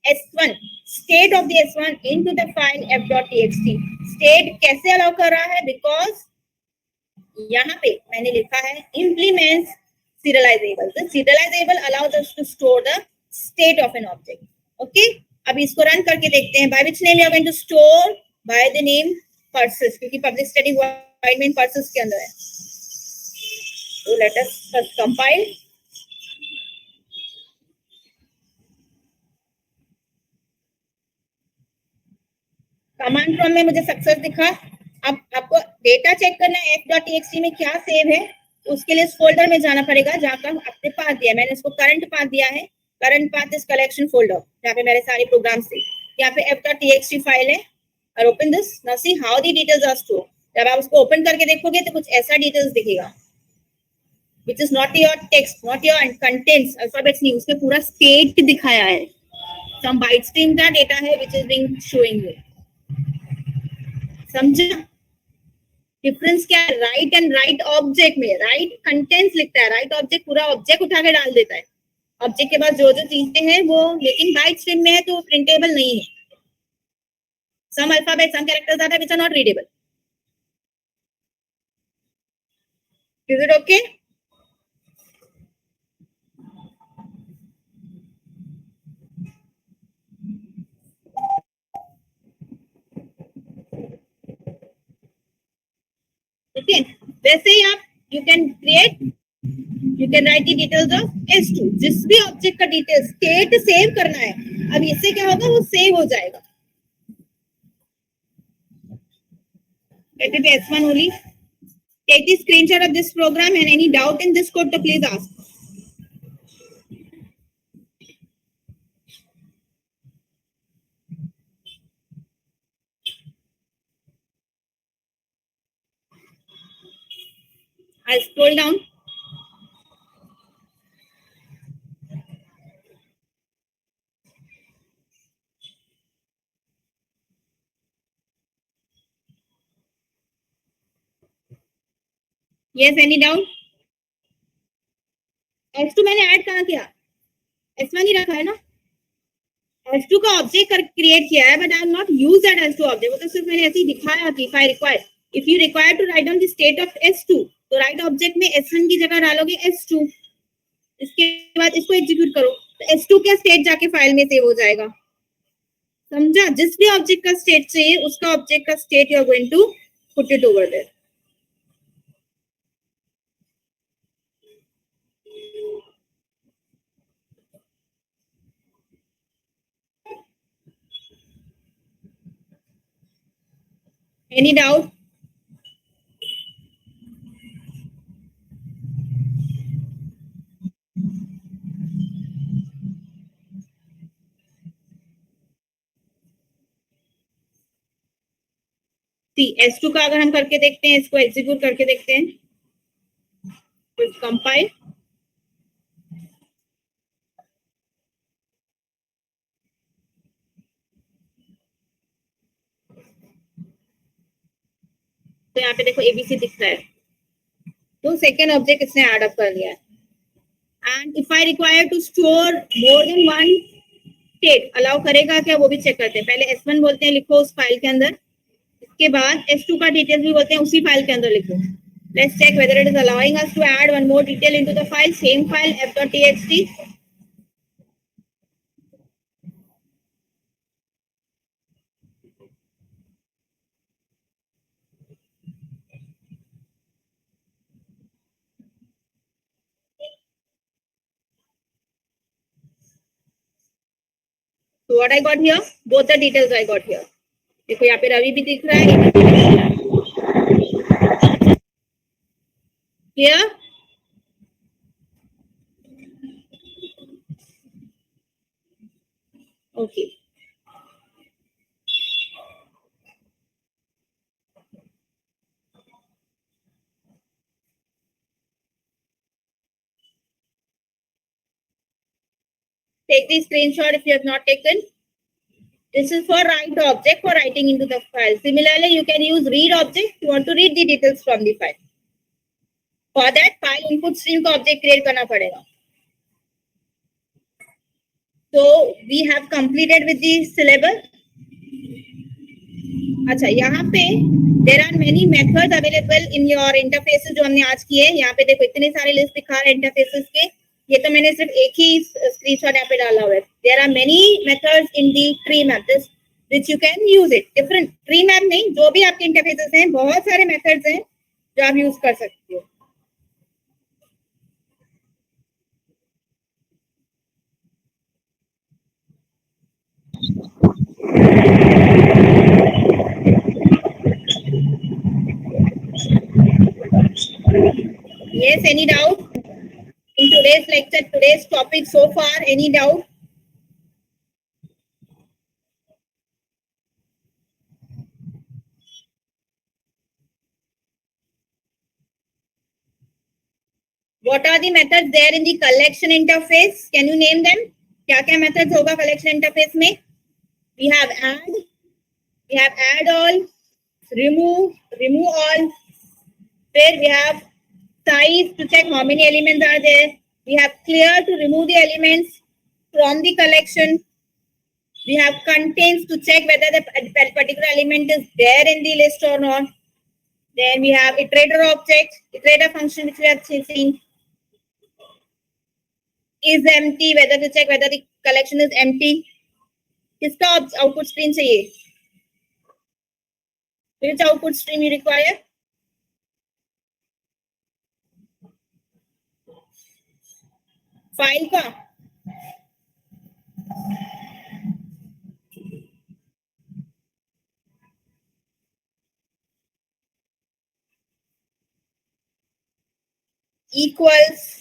S1 state of the S1 into the file f.txt. state कैसे अलाउ कर रहा है? बिकॉज यहाँ पे मैंने लिखा है implements serializable. The serializable allows us to store the state of an object. Okay. अब इसको रन करके देखते हैं. By which name you are going to store? By the name Persis, क्योंकि public static void main Persis के अंदर है. So let us first compile. Command prompt में मुझे सक्सेस दिखा. अब आपको डेटा चेक करना है f.txt में क्या सेव है, तो उसके लिए इस फोल्डर में जाना पड़ेगा जहां का आपने पाथ दिया. मैंने इसको करंट पाथ दिया है. करंट पाथ इस कलेक्शन फोल्डर जहां पे मेरे सारे प्रोग्राम्स थे. यहाँ पे f.txt फाइल है. और open this. Now see how the details are stored. जब आप उसको ओपन करके देखोगे तो कुछ ऐसा डिटेल्स दिखेगा, which is not your text, not your contents, alphabets नहीं, उसमें पूरा state दिखाया है. some byte stream का डेटा है which is being showing you. समझा डिफरेंस क्या है? राइट एंड राइट ऑब्जेक्ट में राइट कंटेंट्स लिखता है, राइट ऑब्जेक्ट पूरा ऑब्जेक्ट उठा के डाल देता है. ऑब्जेक्ट के पास जो जो चीजें हैं वो, लेकिन बाइट स्ट्रीम में है तो प्रिंटेबल नहीं है. Some alphabet, some characters are which are not readable. Is it okay? Okay. वैसे ही आप you can create, you can write the details of S2. जिस भी ऑब्जेक्ट का डिटेल स्टेट सेव करना है, अब इससे क्या होगा, वो सेव हो जाएगा. Let it be S1 only. Take the screenshot of this program and any doubt in this code to please ask. I'll scroll down. Yes, any doubt? S2 मैंने ऐड कहाँ किया? S1 ही रखा है ना. S2 का object create किया है, but I am not use that S2 object. वो तो सिर्फ मैंने ऐसे ही दिखाया कि if I require, if you require to write down the state of S2, तो राइट ऑब्जेक्ट में S1 की जगह डालोगे S2. इसके बाद इसको एग्जीक्यूट करो तो S2 का स्टेट जाके फाइल में सेव हो जाएगा. समझा? जिस भी ऑब्जेक्ट का स्टेट चाहिए उसका ऑब्जेक्ट का state you are going to put it over there. Any doubt? S2 का अगर हम करके देखते हैं, इसको एग्जीक्यूट करके देखते हैं, कंपाइल. तो यहाँ पे देखो ABC दिख रहा है, तो सेकेंड ऑब्जेक्ट इसने ऐड अप कर लिया है. And if I require to store more than one state, allow करेगा क्या, वो भी चेक करते हैं. पहले S1 बोलते हैं, लिखो उस फाइल के अंदर. इसके बाद S2 का डिटेल्स भी बोलते हैं, उसी फाइल के अंदर लिखो. Let's check whether it is allowing us to add one more detail into the file, same file f.txt. So what I got here? Both the details I got here. देखो यहाँ पे रवि भी दिख रहा है, ये भी दिख रहा है. Clear? Okay. Take the screenshot if you have not taken. This is for write object for writing into the file. Similarly, you can use read object. You want to read the details from the file. For that, file input stream का object create करना पड़ेगा. So we have completed with the syllabus. अच्छा, यहाँ पे there are many methods available in your interfaces जो हमने आज किए. यहाँ पे देखो इतने सारे लिस्ट दिखा रहे हैं interfaces के. ये तो मैंने सिर्फ एक ही स्क्रीनशॉट यहाँ पे डाला हुआ है. There are many methods in the tree map which you can use it. Different tree map नहीं, जो भी आपके interfaces हैं, बहुत सारे methods हैं जो आप use कर सकते हो. Yes, any doubt in today's lecture, today's topic so far? Any doubt? What are the methods there in the collection interface? Can you name them? क्या-क्या methods होगा collection interface में? We have add all, remove all. Then we have size to check how many elements are there. We have clear to remove the elements from the collection. We have contains to check whether the particular element is there in the list or not. Then we have iterator object, iterator function which we have seen is empty, whether to check whether the collection is empty. किसका output stream चाहिए? Which output stream you require? File का equals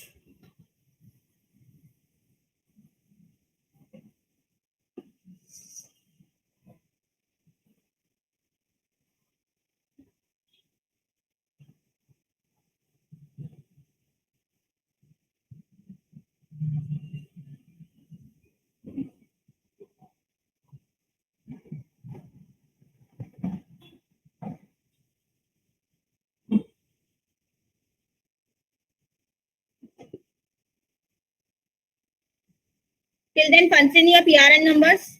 till then punch in your PRN numbers.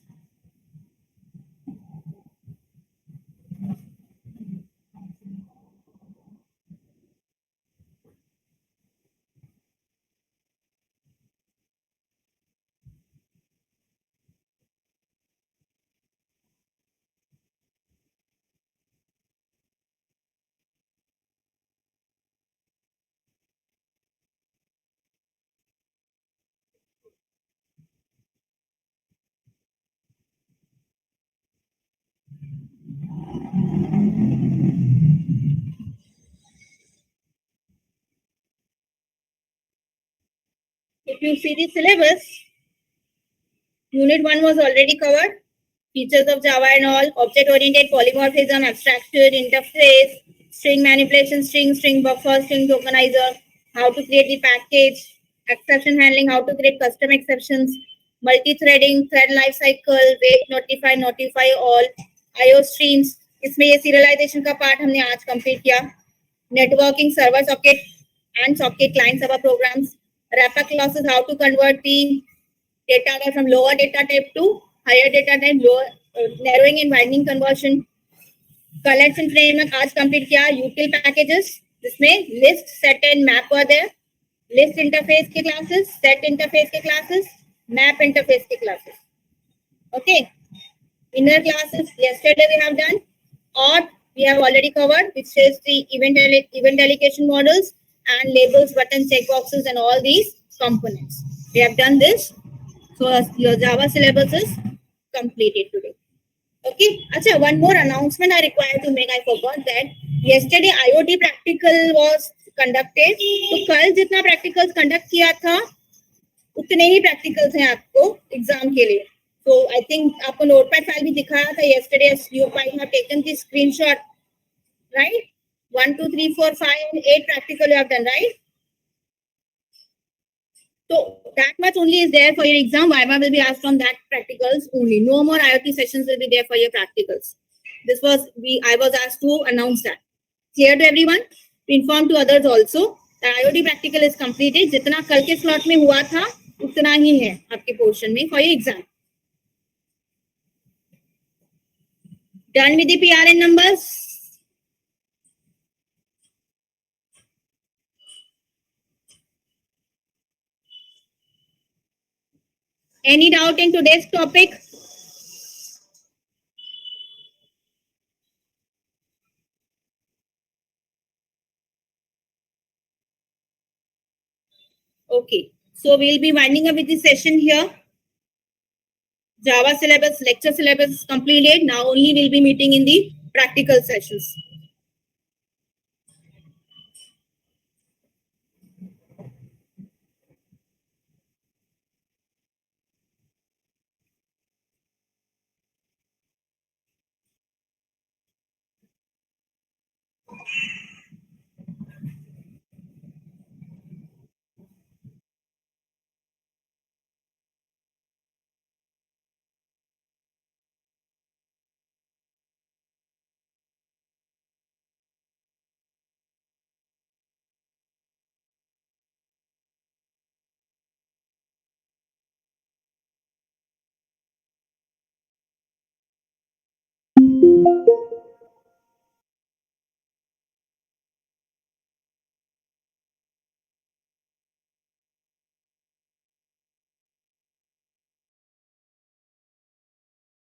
If you see the syllabus, Unit 1 was already covered. Features of Java and all, object-oriented polymorphism, abstraction, interface, string manipulation, string buffer, string tokenizer, how to create the package, exception handling, how to create custom exceptions, multi-threading, thread lifecycle, wait, notify all, IO streams. इसमें ये serialization का part हमने आज complete किया. Networking, server socket and socket client server programs. Wrapper classes, how to convert the data from lower data type to higher data type, narrowing and widening conversion. Collection framework आज complete किया. util packages जिसमें list, set and map were there. List interface के classes, set interface के classes, map interface के classes. Okay. Inner classes yesterday we have done, or we have already covered, which is the event allocation models and labels, button, checkboxes, and all these components. We have done this. So your Java syllabus is completed today. Okay. Acha, one more announcement I require to make. I forgot that yesterday IoT practical was conducted. तो कल जितना practicals conduct किया था उतने ही practicals हैं आपको exam के लिए. So I think आपको notepad file भी दिखाया था yesterday. You might have taken the screenshot, right? 1, 2, 3, 4, 5, and 8 practical you have done, right? So that much only is there for your exam. Viva will be asked on that practicals only. No more IoT sessions will be there for your practicals. This was I was asked to announce that. Clear to everyone? To inform to others also that IoT practical is completed. जितना कल के slot में हुआ था उतना ही है आपके portion में for your exam. Done with the PRN numbers? Any doubt in today's topic? Okay, so we'll be winding up with this session here. Java syllabus, lecture syllabus is completed. Now only we'll be meeting in the practical sessions.